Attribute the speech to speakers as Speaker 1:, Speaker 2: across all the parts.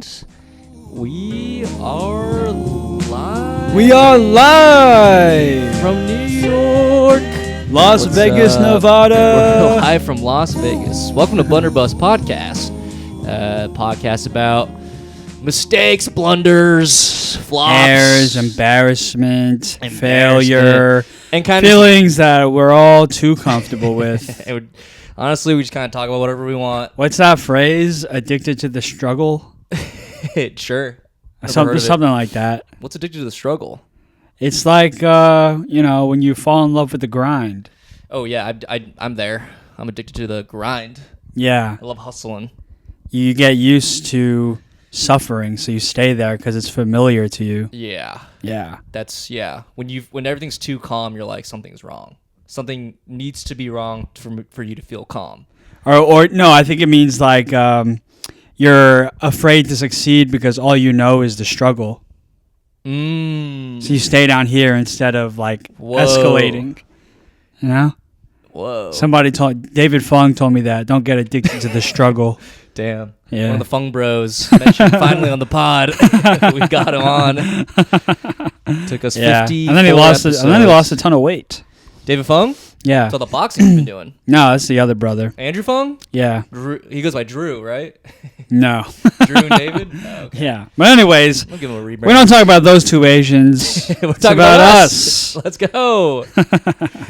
Speaker 1: And we are live.
Speaker 2: We are live
Speaker 1: from New York,
Speaker 2: Las Vegas, Nevada.
Speaker 1: We're live from Las Vegas. Welcome to Blunder's podcast. Podcast about mistakes, blunders, flops,
Speaker 2: errors, embarrassment, failure,
Speaker 1: and kind
Speaker 2: feelings that we're all too comfortable with.
Speaker 1: Honestly, we just kind of talk about whatever we want.
Speaker 2: What's that phrase? Addicted to the struggle?
Speaker 1: Sure.
Speaker 2: Something like that.
Speaker 1: What's addicted to the struggle?
Speaker 2: It's like, when you fall in love with the grind.
Speaker 1: Oh, yeah, I'm there. I'm addicted to the grind.
Speaker 2: Yeah.
Speaker 1: I love hustling.
Speaker 2: You get used to suffering, so you stay there because it's familiar to you.
Speaker 1: Yeah.
Speaker 2: Yeah.
Speaker 1: When everything's too calm, you're like, something's wrong. Something needs to be wrong for you to feel calm.
Speaker 2: Or no, I think it means like you're afraid to succeed because all you know is the struggle. So you stay down here instead of like escalating. You know?
Speaker 1: Whoa.
Speaker 2: David Fung told me that. Don't get addicted to the struggle.
Speaker 1: Damn.
Speaker 2: Yeah.
Speaker 1: One of the Fung bros mentioned finally on the pod. We got him on. Took us 50.
Speaker 2: And then he lost a ton of weight.
Speaker 1: David Fung?
Speaker 2: Yeah.
Speaker 1: That's all the boxing he's been doing.
Speaker 2: No, that's the other brother.
Speaker 1: Andrew Fung?
Speaker 2: Yeah.
Speaker 1: He goes by Drew, right?
Speaker 2: No.
Speaker 1: Drew and David? Oh, okay.
Speaker 2: Yeah. But anyways,
Speaker 1: I'll give him a rebrand.
Speaker 2: We don't talk about those two Asians.
Speaker 1: We're
Speaker 2: talking about us.
Speaker 1: Let's go.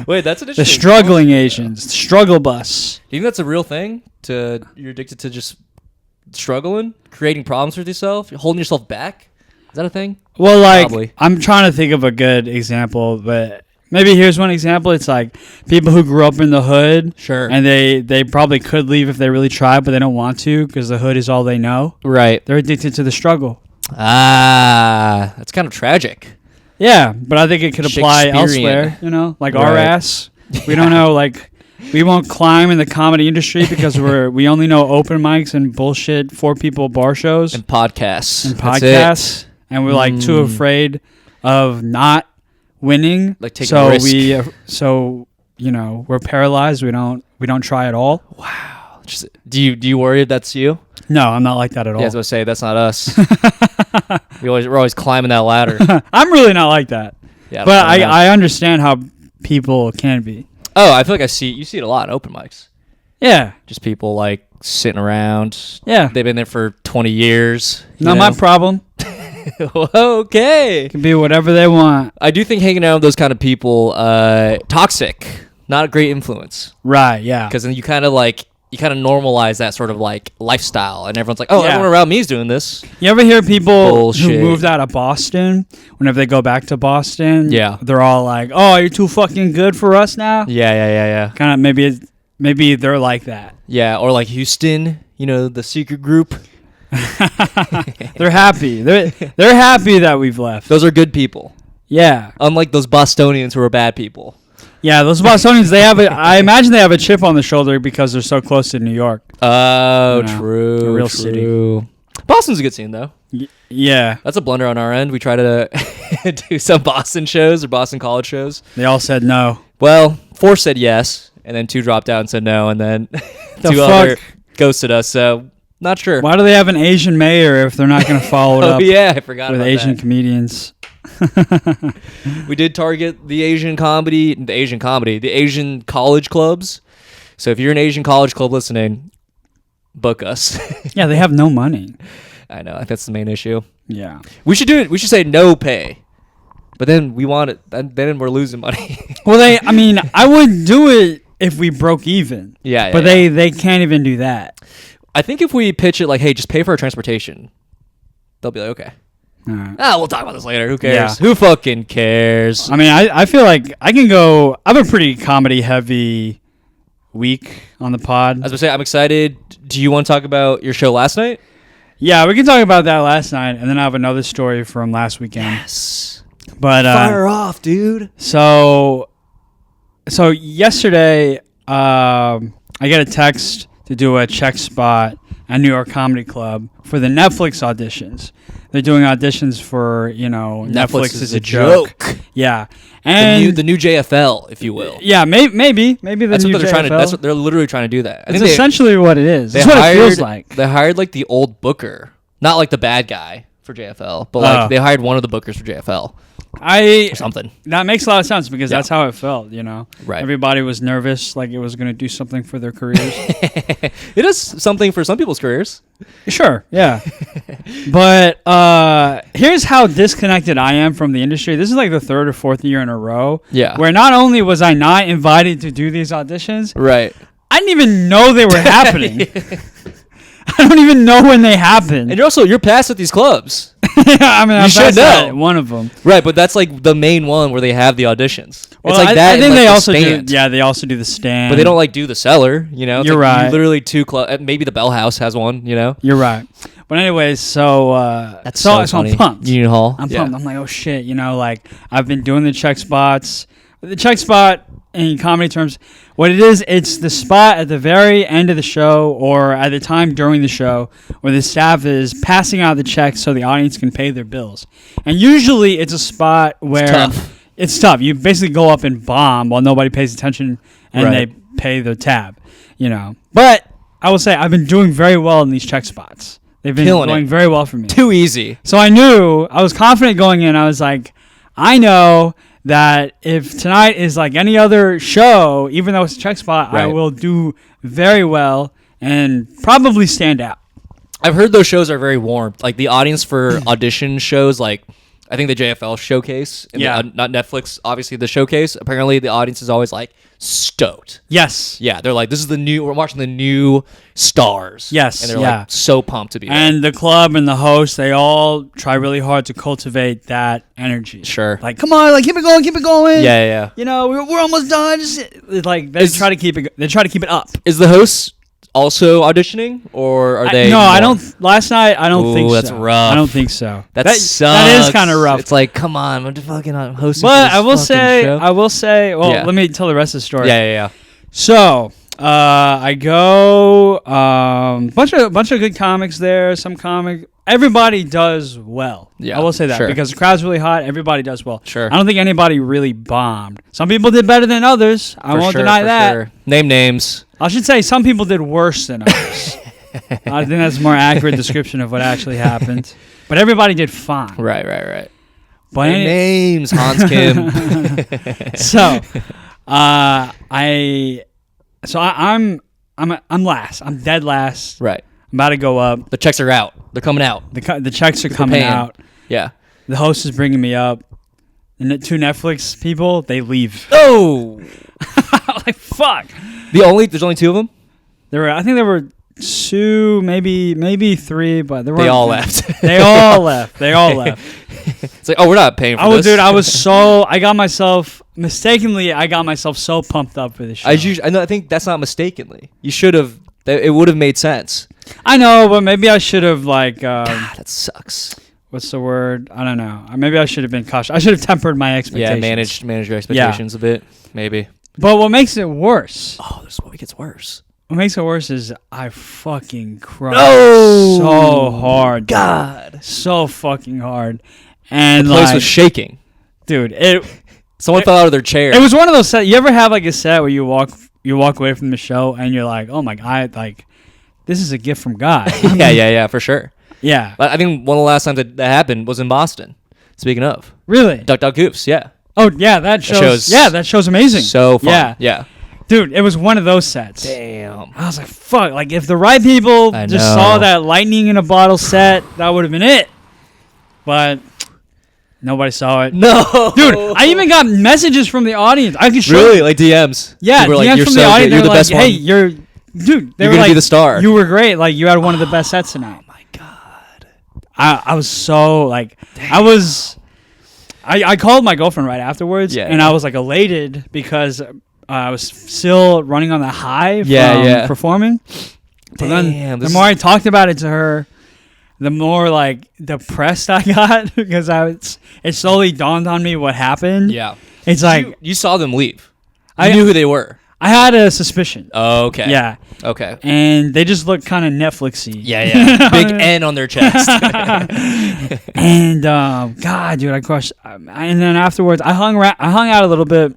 Speaker 1: Wait, that's an interesting.
Speaker 2: The struggling Asians. The struggle bus.
Speaker 1: Do you think that's a real thing? You're addicted to just struggling? Creating problems with yourself? Holding yourself back? Is that a thing?
Speaker 2: Well, like,
Speaker 1: Probably.
Speaker 2: I'm trying to think of a good example, but maybe here's one example. It's like people who grew up in the hood.
Speaker 1: Sure.
Speaker 2: And they probably could leave if they really tried, but they don't want to because the hood is all they know.
Speaker 1: Right.
Speaker 2: They're addicted to the struggle.
Speaker 1: Ah, that's kind of tragic.
Speaker 2: Yeah, but I think it could apply elsewhere, like our ass. We don't know, like, we won't climb in the comedy industry because we only know open mics and bullshit 4 people bar shows.
Speaker 1: And podcasts.
Speaker 2: And we're like too afraid of not winning.
Speaker 1: Like taking a risk.
Speaker 2: We're paralyzed. We don't try at all.
Speaker 1: Wow. Do you worry if that's you?
Speaker 2: No, I'm not like that at all.
Speaker 1: Yeah, I was going to say, that's not us. We're always climbing that ladder.
Speaker 2: I'm really not like that.
Speaker 1: Yeah,
Speaker 2: but I understand how people can be.
Speaker 1: Oh, I feel like you see it a lot in open mics.
Speaker 2: Yeah.
Speaker 1: Just people like sitting around.
Speaker 2: Yeah.
Speaker 1: They've been there for 20 years.
Speaker 2: Not my problem.
Speaker 1: Okay.
Speaker 2: It can be whatever they want.
Speaker 1: I do think hanging out with those kind of people, toxic, not a great influence.
Speaker 2: Right, yeah.
Speaker 1: Because then you kind of normalize that sort of like lifestyle, and everyone's like, "Oh, everyone around me is doing this."
Speaker 2: You ever hear people
Speaker 1: Bullshit.
Speaker 2: who moved out of Boston? Whenever they go back to Boston,
Speaker 1: yeah,
Speaker 2: they're all like, "Oh, you're too fucking good for us now."
Speaker 1: Yeah.
Speaker 2: Kind of maybe they're like that.
Speaker 1: Yeah, or like Houston, the secret group.
Speaker 2: They're happy. They're happy that we've left.
Speaker 1: Those are good people.
Speaker 2: Yeah,
Speaker 1: unlike those Bostonians who are bad people.
Speaker 2: Yeah, those Bostonians, I imagine they have a chip on the shoulder because they're so close to New York.
Speaker 1: Oh, true.
Speaker 2: A real city.
Speaker 1: Boston's a good scene, though.
Speaker 2: Yeah.
Speaker 1: That's a blunder on our end. We try to do some Boston shows or Boston college shows.
Speaker 2: They all said no.
Speaker 1: Well, 4 said yes, and then 2 dropped out and said no, and then 2 other ghosted us, so not sure.
Speaker 2: Why do they have an Asian mayor if they're not going to follow it up
Speaker 1: yeah, I forgot
Speaker 2: with
Speaker 1: about
Speaker 2: Asian
Speaker 1: that.
Speaker 2: comedians?
Speaker 1: We did target the Asian college clubs. So if you're an Asian college club listening, book us.
Speaker 2: Yeah, they have no money.
Speaker 1: I know. I think that's the main issue.
Speaker 2: Yeah.
Speaker 1: We should do it. We should say no pay. But then we want it. Then we're losing money.
Speaker 2: Well, I would do it if we broke even.
Speaker 1: Yeah.
Speaker 2: But they can't even do that.
Speaker 1: I think if we pitch it like, hey, just pay for our transportation, they'll be like, okay. We'll talk about this later. Who cares?
Speaker 2: Yeah.
Speaker 1: Who fucking cares?
Speaker 2: I feel like I can go. I have a pretty comedy heavy week on the pod.
Speaker 1: I was going to say, I'm excited. Do you want to talk about your show last night?
Speaker 2: Yeah, we can talk about that last night, and then I have another story from last weekend.
Speaker 1: Yes.
Speaker 2: But
Speaker 1: fire off, dude.
Speaker 2: So yesterday, I get a text to do a check spot at New York Comedy Club for the Netflix auditions. They're doing auditions for, Netflix is a joke. Yeah. And
Speaker 1: the new JFL, if you will.
Speaker 2: Yeah, maybe the
Speaker 1: that's
Speaker 2: new
Speaker 1: what they're
Speaker 2: JFL.
Speaker 1: trying to. That's what they're literally trying to do. That.
Speaker 2: It's essentially what it is. That's what it feels like.
Speaker 1: They hired like the old booker, Not like the bad guy for JFL, but like they hired one of the bookers for JFL. Or something.
Speaker 2: That makes a lot of sense because that's how it felt,
Speaker 1: Right.
Speaker 2: Everybody was nervous, like it was going to do something for their careers.
Speaker 1: It is something for some people's careers.
Speaker 2: Sure, yeah. But here's how disconnected I am from the industry. This is like the third or fourth year in a row.
Speaker 1: Yeah.
Speaker 2: Where not only was I not invited to do these auditions,
Speaker 1: Right.
Speaker 2: I didn't even know they were happening. I don't even know when they happened.
Speaker 1: And you're past at these clubs.
Speaker 2: I mean,
Speaker 1: You should know.
Speaker 2: at one of them.
Speaker 1: Right, but that's like the main one where they have the auditions.
Speaker 2: Well,
Speaker 1: it's like that.
Speaker 2: I think
Speaker 1: and, like,
Speaker 2: they
Speaker 1: the
Speaker 2: also
Speaker 1: stand.
Speaker 2: do. Yeah, they also do the stand.
Speaker 1: But they don't like do the cellar. It's
Speaker 2: You're
Speaker 1: like
Speaker 2: right.
Speaker 1: Literally 2 clubs. Maybe the Bell House has one.
Speaker 2: You're right. But anyways, so
Speaker 1: That's so funny.
Speaker 2: I'm pumped.
Speaker 1: Union Hall.
Speaker 2: I'm pumped. I'm like, oh shit, like I've been doing the check spots. The check spot in comedy terms, what it is, it's the spot at the very end of the show or at the time during the show where the staff is passing out the checks so the audience can pay their bills. And usually it's a spot where it's tough. You basically go up and bomb while nobody pays attention and they pay their tab, But I will say I've been doing very well in these check spots. They've been going very well for me.
Speaker 1: Too easy.
Speaker 2: So I was confident going in. I was like, I know that if tonight is like any other show, even though it's a check spot, I will do very well and probably stand out.
Speaker 1: I've heard those shows are very warm. Like the audience for audition shows, like I think the JFL showcase, and not Netflix, obviously the showcase. Apparently the audience is always like stoked.
Speaker 2: Yes.
Speaker 1: Yeah, they're like, we're watching the new stars.
Speaker 2: Yes.
Speaker 1: And they're like so pumped to be there.
Speaker 2: And the club and the host, they all try really hard to cultivate that energy.
Speaker 1: Sure.
Speaker 2: Like, come on, like keep it going.
Speaker 1: Yeah.
Speaker 2: We're almost done. They try to keep it up.
Speaker 1: Is the host also auditioning, or are they?
Speaker 2: No, I don't. Last night, I don't think so.
Speaker 1: That's rough.
Speaker 2: I don't think so.
Speaker 1: That sucks.
Speaker 2: That is kind of rough.
Speaker 1: It's like, come on, I'm fucking hosting.
Speaker 2: But
Speaker 1: I will
Speaker 2: say. Well, let me tell the rest of the story.
Speaker 1: Yeah.
Speaker 2: So, I go. Bunch of good comics there. Everybody does well.
Speaker 1: Yeah,
Speaker 2: I will say that because the crowd's really hot. Everybody does well.
Speaker 1: Sure.
Speaker 2: I don't think anybody really bombed. Some people did better than others. I won't deny that.
Speaker 1: Sure. Name names.
Speaker 2: I should say some people did worse than others. I think that's a more accurate description of what actually happened. But everybody did fine.
Speaker 1: Right.
Speaker 2: But
Speaker 1: names, Hans Kim.
Speaker 2: So, I'm last. I'm dead last.
Speaker 1: Right.
Speaker 2: I'm about to go up.
Speaker 1: The checks are out. They're coming out.
Speaker 2: The checks are coming out.
Speaker 1: Yeah.
Speaker 2: The host is bringing me up. And the 2 Netflix people, they leave.
Speaker 1: Oh.
Speaker 2: Like, fuck.
Speaker 1: There's only 2 of them?
Speaker 2: I think there were 2, maybe 3, but
Speaker 1: they all left.
Speaker 2: They all left.
Speaker 1: It's like, we're not paying for this.
Speaker 2: Dude, I got myself so pumped up for this show.
Speaker 1: I think that's not mistakenly. You should have, it would have made sense.
Speaker 2: I know, but maybe I should have
Speaker 1: God, that sucks.
Speaker 2: What's the word? I don't know. Maybe I should have been cautious. I should have tempered my expectations.
Speaker 1: Yeah, manage your expectations a bit, maybe.
Speaker 2: But what makes it worse?
Speaker 1: Oh, this is what gets worse.
Speaker 2: What makes it worse is I fucking cried
Speaker 1: so
Speaker 2: hard.
Speaker 1: God.
Speaker 2: So fucking hard. And
Speaker 1: the place was shaking.
Speaker 2: Dude,
Speaker 1: someone fell out of their chair.
Speaker 2: It was one of those sets. You ever have like a set where you walk away from the show and you're like, oh my God, like this is a gift from God.
Speaker 1: Yeah, for sure.
Speaker 2: Yeah.
Speaker 1: I think one of the last times that happened was in Boston. Speaking of.
Speaker 2: Really?
Speaker 1: Duck Goofs, yeah.
Speaker 2: Oh, yeah, that show's amazing.
Speaker 1: So fun. Yeah.
Speaker 2: Dude, it was one of those sets.
Speaker 1: Damn.
Speaker 2: I was like, fuck. Like, if the right people just saw that lightning in a bottle set, that would have been it. But nobody saw it.
Speaker 1: No.
Speaker 2: Dude, I even got messages from the audience. I could show
Speaker 1: Really? Like DMs?
Speaker 2: Yeah,
Speaker 1: DMs
Speaker 2: like, from the audience.
Speaker 1: You're the
Speaker 2: like,
Speaker 1: best
Speaker 2: hey,
Speaker 1: one.
Speaker 2: Dude, they
Speaker 1: you're
Speaker 2: were
Speaker 1: going
Speaker 2: like,
Speaker 1: to be the star.
Speaker 2: You were great. Like, you had one of the best sets tonight.
Speaker 1: Oh, my God.
Speaker 2: I was so, like, I called my girlfriend right afterwards, and I was, like, elated because I was still running on the high from performing. But then the more I talked about it to her, the more, like, depressed I got because it slowly dawned on me what happened.
Speaker 1: Yeah.
Speaker 2: It's like...
Speaker 1: You saw them leave. I knew who they were.
Speaker 2: I had a suspicion.
Speaker 1: Oh, okay.
Speaker 2: Yeah.
Speaker 1: Okay.
Speaker 2: And they just looked kind of Netflixy.
Speaker 1: Yeah. Big N on their chest.
Speaker 2: And God, dude, I crushed. And then afterwards, I hung out a little bit.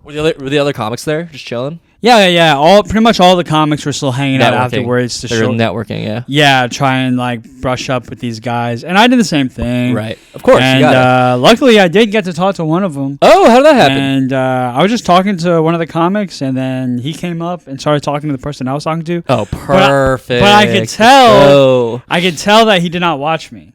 Speaker 1: Were the other comics there, just chilling?
Speaker 2: Yeah. Pretty much all the comics were still hanging out afterwards to
Speaker 1: They're
Speaker 2: show
Speaker 1: networking. Yeah.
Speaker 2: Yeah, try and like brush up with these guys, and I did the same thing.
Speaker 1: Right. Of course.
Speaker 2: And luckily, I did get to talk to one of them.
Speaker 1: Oh, how did that happen?
Speaker 2: And I was just talking to one of the comics, and then he came up and started talking to the person I was talking to.
Speaker 1: Oh, perfect.
Speaker 2: But I could tell. I could tell that he did not watch me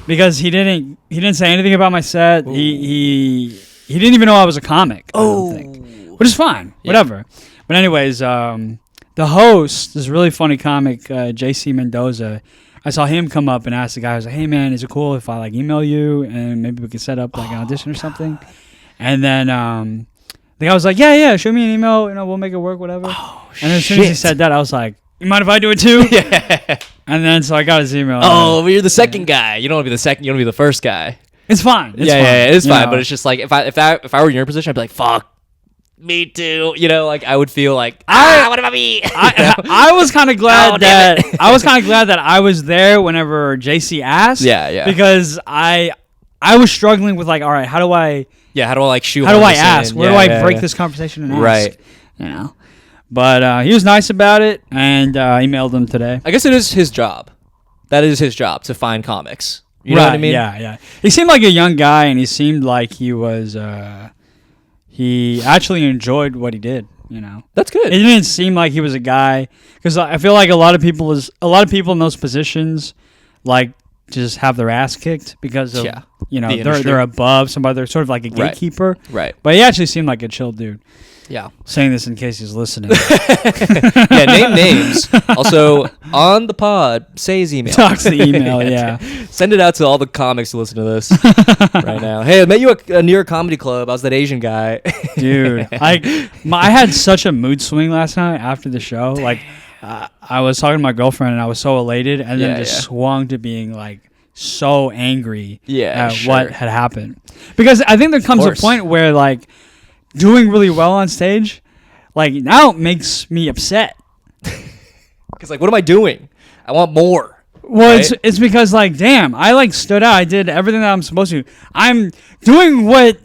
Speaker 2: because he didn't say anything about my set. Ooh. He didn't even know I was a comic. I don't think. Which is fine. Yeah. Whatever. But anyways, the host, this really funny comic, JC Mendoza, I saw him come up and ask the guy, I was like, hey man, is it cool if I like email you and maybe we can set up like an audition or something? And then the guy was like, yeah, shoot me an email, we'll make it work, whatever. And then as soon as he said that, I was like, you mind if I do it too?
Speaker 1: Yeah.
Speaker 2: And then so I got his email.
Speaker 1: Oh, but you're the second guy. You don't want to be the second. You want to be the first guy.
Speaker 2: It's fine.
Speaker 1: It's fine. But it's just like if I were in your position, I'd be like, fuck. Me too. Like I would feel like what about me?
Speaker 2: I was kind of glad that I was there whenever JC asked.
Speaker 1: Yeah.
Speaker 2: Because I was struggling with like, all right, how do I
Speaker 1: like shoot?
Speaker 2: How do I ask? Where do I break this conversation and ask? Right. But he was nice about it, and I emailed him today.
Speaker 1: I guess it is his job. That is his job to find comics. You know what I mean?
Speaker 2: Yeah. He seemed like a young guy, and he seemed like he was. He actually enjoyed what he did,
Speaker 1: That's good.
Speaker 2: It didn't seem like he was a guy, because I feel like a lot of people in those positions like just have their ass kicked because of they're above somebody. They're sort of like a gatekeeper.
Speaker 1: Right.
Speaker 2: But he actually seemed like a chill dude.
Speaker 1: Yeah.
Speaker 2: Saying this in case he's listening.
Speaker 1: Yeah, name names. Also, on the pod, say his email.
Speaker 2: Talks the email, yeah.
Speaker 1: Send it out to all the comics who listen to this right now. Hey, I met you at a New York Comedy Club. I was that Asian guy.
Speaker 2: Dude, I had such a mood swing last night after the show. Like, I was talking to my girlfriend, and I was so elated, and then just swung to being, like, so angry at what had happened. Because I think there comes a point where, like, doing really well on stage, like, now it makes me upset.
Speaker 1: Because, like, what am I doing? I want more.
Speaker 2: Well, right? it's because, like, damn, I, like, stood out. I did everything that I'm supposed to. I'm doing what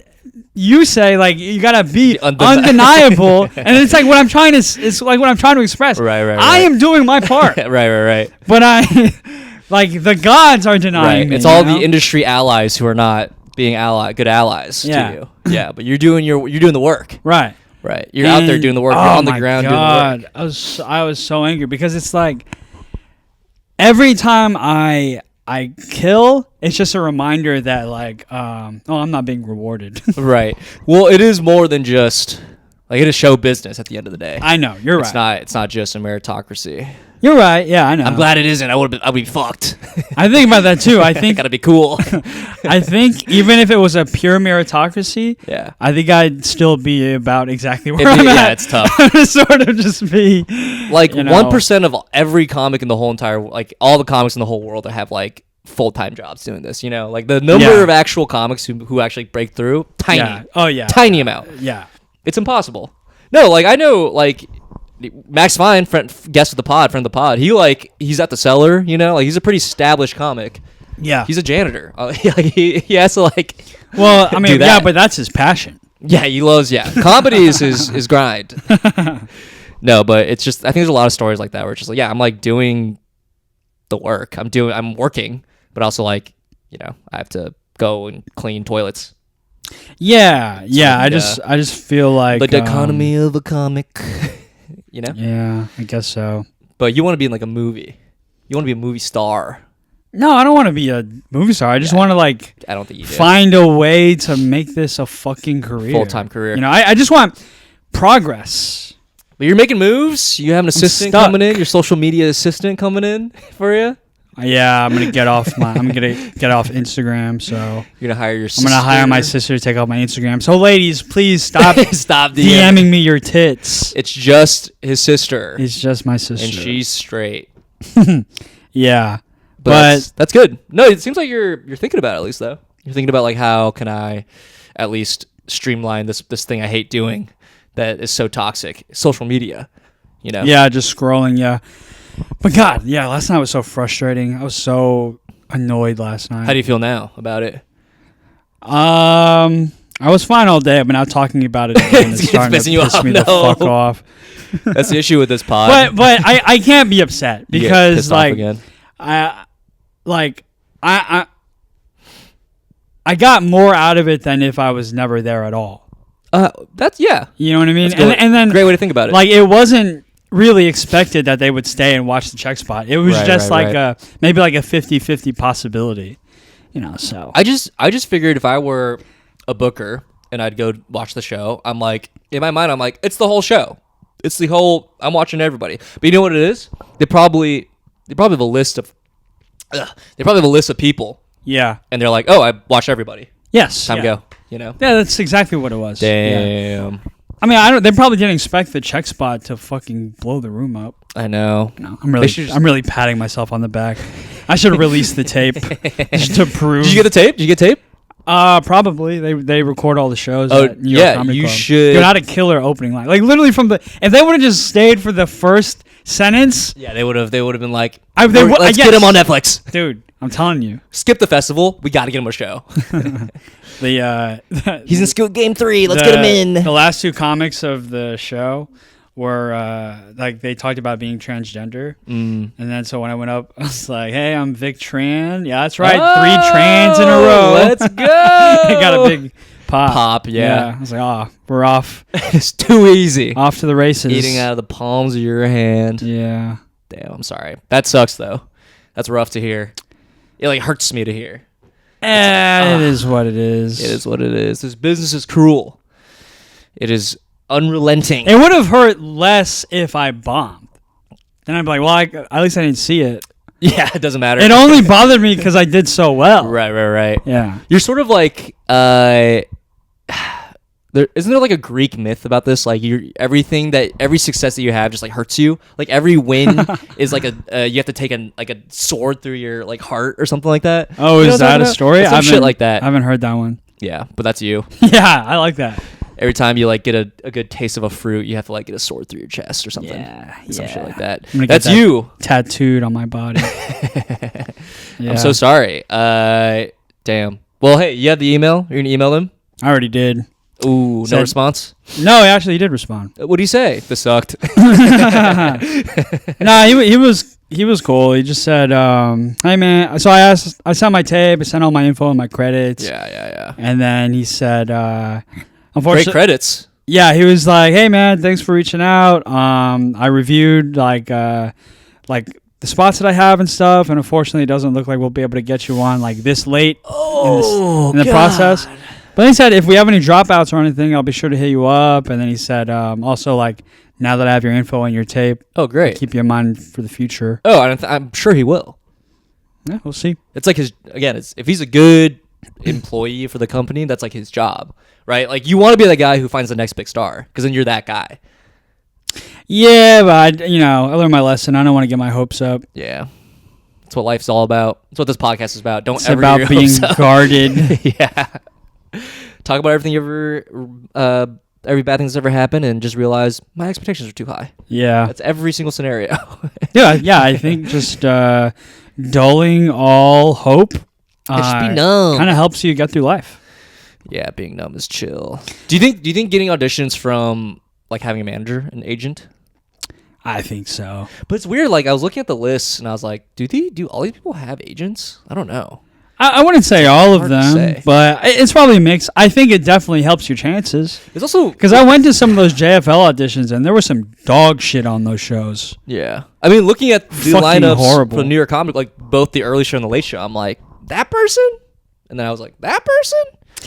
Speaker 2: you say, like, you gotta be undeniable. And it's like what I'm trying to express.
Speaker 1: Right.
Speaker 2: I am doing my part.
Speaker 1: Right.
Speaker 2: But like, the gods are denying me.
Speaker 1: It's all the industry allies who are not being good allies to you. Yeah, but you're doing the work.
Speaker 2: Right.
Speaker 1: You're out there doing the work. You're on the ground doing the work.
Speaker 2: I was so angry because it's like every time I kill, it's just a reminder that like I'm not being rewarded. Right.
Speaker 1: Well, it is more than just like it is show business at the end of the day.
Speaker 2: I know, you're right.
Speaker 1: It's not just a meritocracy.
Speaker 2: You're right. Yeah, I know.
Speaker 1: I'm glad it isn't. I'd be fucked.
Speaker 2: I think about that too. I think
Speaker 1: gotta be cool.
Speaker 2: I think even if it was a pure meritocracy, I think I'd still be about exactly where I'm at.
Speaker 1: Yeah, it's tough.
Speaker 2: To sort of just be
Speaker 1: like 1% of every comic in the whole entire, like all the comics in the whole world that have like full-time jobs doing this. Like the number of actual comics who actually break through, tiny.
Speaker 2: Yeah. Oh yeah.
Speaker 1: Tiny amount.
Speaker 2: Yeah.
Speaker 1: It's impossible. No, like I know, like. Max Fine, guest of the pod, friend of the pod. He's at the Cellar, like he's a pretty established comic.
Speaker 2: Yeah,
Speaker 1: he's a janitor. He has to like.
Speaker 2: Well, I mean, but that's his passion.
Speaker 1: Yeah, he loves. Yeah, comedy is his grind. No, but it's just I think there's a lot of stories like that where it's just like I'm like doing the work. I'm working, but also like I have to go and clean toilets.
Speaker 2: Yeah. I just feel like
Speaker 1: the economy of a comic.
Speaker 2: Yeah, I guess so.
Speaker 1: But you want to be in like a movie. You want to be a movie star.
Speaker 2: No, I don't want to be a movie star. I just want to like.
Speaker 1: I don't think you do.
Speaker 2: Find a way to make this a fucking career,
Speaker 1: full-time career.
Speaker 2: I just want progress.
Speaker 1: But you're making moves. You have an assistant coming in. Your social media assistant coming in for you.
Speaker 2: Yeah, I'm gonna get off Instagram. So
Speaker 1: you're gonna hire your sister.
Speaker 2: I'm gonna hire my sister to take off my Instagram. So ladies, please stop DMing me your tits.
Speaker 1: It's just his sister.
Speaker 2: It's just my sister,
Speaker 1: and she's straight.
Speaker 2: Yeah,
Speaker 1: but that's good. No, it seems like you're thinking about it at least though. You're thinking about like how can I at least streamline this thing I hate doing that is so toxic, social media.
Speaker 2: Yeah, just scrolling. Yeah. But God, last night was so frustrating. I was so annoyed last night.
Speaker 1: How do you feel now about it?
Speaker 2: I was fine all day, but now talking about it again is starting to piss me the fuck off.
Speaker 1: That's the issue with this pod.
Speaker 2: But I can't be upset because
Speaker 1: again.
Speaker 2: I got more out of it than if I was never there at all.
Speaker 1: That's
Speaker 2: You know what I mean?
Speaker 1: That's
Speaker 2: And then
Speaker 1: great way to think about it.
Speaker 2: Like, it wasn't really expected that they would stay and watch the check spot. It was maybe like a 50-50 possibility. So
Speaker 1: I just figured if I were a booker and I'd go watch the show, I'm like, in my mind, I'm like, it's the whole show. It's the whole, I'm watching everybody. But you know what it is? They probably have a list of people.
Speaker 2: Yeah.
Speaker 1: And they're like, oh, I watch everybody.
Speaker 2: Yes.
Speaker 1: Time to go.
Speaker 2: Yeah, that's exactly what it was.
Speaker 1: Damn.
Speaker 2: Yeah. I mean, they probably didn't expect the check spot to fucking blow the room up.
Speaker 1: I know.
Speaker 2: No, I'm really patting myself on the back. I should have released the tape just to prove.
Speaker 1: Did you get the tape? Did you get tape?
Speaker 2: Probably. They record all the shows. At New York Comedy Club.
Speaker 1: Should.
Speaker 2: Dude, I had a killer opening line. Like, literally if they would have just stayed for the first sentence.
Speaker 1: Yeah, they would have been like,
Speaker 2: let's
Speaker 1: get him on Netflix.
Speaker 2: Dude, I'm telling you.
Speaker 1: Skip the festival. We got to get him a show.
Speaker 2: He's
Speaker 1: in Squid Game 3. Let's get him in.
Speaker 2: The last two comics of the show were they talked about being transgender, and then so when I went up, I was like, "Hey, I'm Vic Tran." Yeah, that's right, 3 trans in a row.
Speaker 1: Let's go.
Speaker 2: I got a big pop.
Speaker 1: Yeah.
Speaker 2: I was like, we're off.
Speaker 1: It's too easy.
Speaker 2: Off to the races.
Speaker 1: Eating out of the palms of your hand.
Speaker 2: Yeah.
Speaker 1: Damn, I'm sorry. That sucks though. That's rough to hear. It hurts me to hear.
Speaker 2: It is what it is.
Speaker 1: It is what it is. This business is cruel. It is unrelenting.
Speaker 2: It would have hurt less if I bombed. Then I'd be like, well, at least I didn't see it.
Speaker 1: Yeah, it doesn't matter.
Speaker 2: It only bothered me because I did so well.
Speaker 1: Right.
Speaker 2: Yeah.
Speaker 1: You're sort of like, isn't there like a Greek myth about this? Like every success that you have just like hurts you. Like every win is like you have to take a sword through your like heart or something like that.
Speaker 2: Oh, is that a story?
Speaker 1: Some shit like that.
Speaker 2: I haven't heard that one.
Speaker 1: Yeah, but that's you.
Speaker 2: Yeah, I like that.
Speaker 1: Every time you like get a good taste of a fruit, you have to like get a sword through your chest or something.
Speaker 2: Yeah,
Speaker 1: some shit like that.
Speaker 2: That's you tattooed on my body.
Speaker 1: Yeah. I'm so sorry. Damn. Well, hey, you have the email. You're gonna email them.
Speaker 2: I already did.
Speaker 1: Ooh, no response?
Speaker 2: No, actually, he did respond.
Speaker 1: What did he say? This sucked.
Speaker 2: Nah, he was cool. He just said, "Hey man," so I sent my tape, I sent all my info and my credits.
Speaker 1: Yeah.
Speaker 2: And then he said,
Speaker 1: "Unfortunately, great credits."
Speaker 2: Yeah, he was like, "Hey man, thanks for reaching out. I reviewed like the spots that I have and stuff, and unfortunately, it doesn't look like we'll be able to get you on like this late in the process." But he said, if we have any dropouts or anything, I'll be sure to hit you up. And then he said, also, like, now that I have your info and your tape,
Speaker 1: oh, great,
Speaker 2: I'll keep you in mind for the future.
Speaker 1: Oh, I'm sure he will.
Speaker 2: Yeah, we'll see.
Speaker 1: It's like if he's a good employee for the company, that's like his job, right? Like, you want to be the guy who finds the next big star, because then you're that guy.
Speaker 2: Yeah, but I learned my lesson. I don't want to get my hopes up.
Speaker 1: Yeah. That's what life's all about. That's what this podcast is about.
Speaker 2: It's about being guarded.
Speaker 1: Yeah. Talk about every bad thing that's ever happened, and just realize my expectations are too high.
Speaker 2: Yeah.
Speaker 1: That's every single scenario.
Speaker 2: Yeah. I think just dulling all hope.
Speaker 1: Just be numb.
Speaker 2: Kind of helps you get through life.
Speaker 1: Yeah, being numb is chill. Do you think getting auditions from like having a manager, an agent?
Speaker 2: I think so.
Speaker 1: But it's weird. Like, I was looking at the list and I was like, do all these people have agents? I don't know.
Speaker 2: I wouldn't say all of them, but it's probably a mix. I think it definitely helps your chances.
Speaker 1: It's also
Speaker 2: because I went to some of those JFL auditions and there was some dog shit on those shows.
Speaker 1: Yeah, I mean, looking at the lineups for the New York Comic, like both the early show and the late show, I'm like, that person, and then I was like, that person.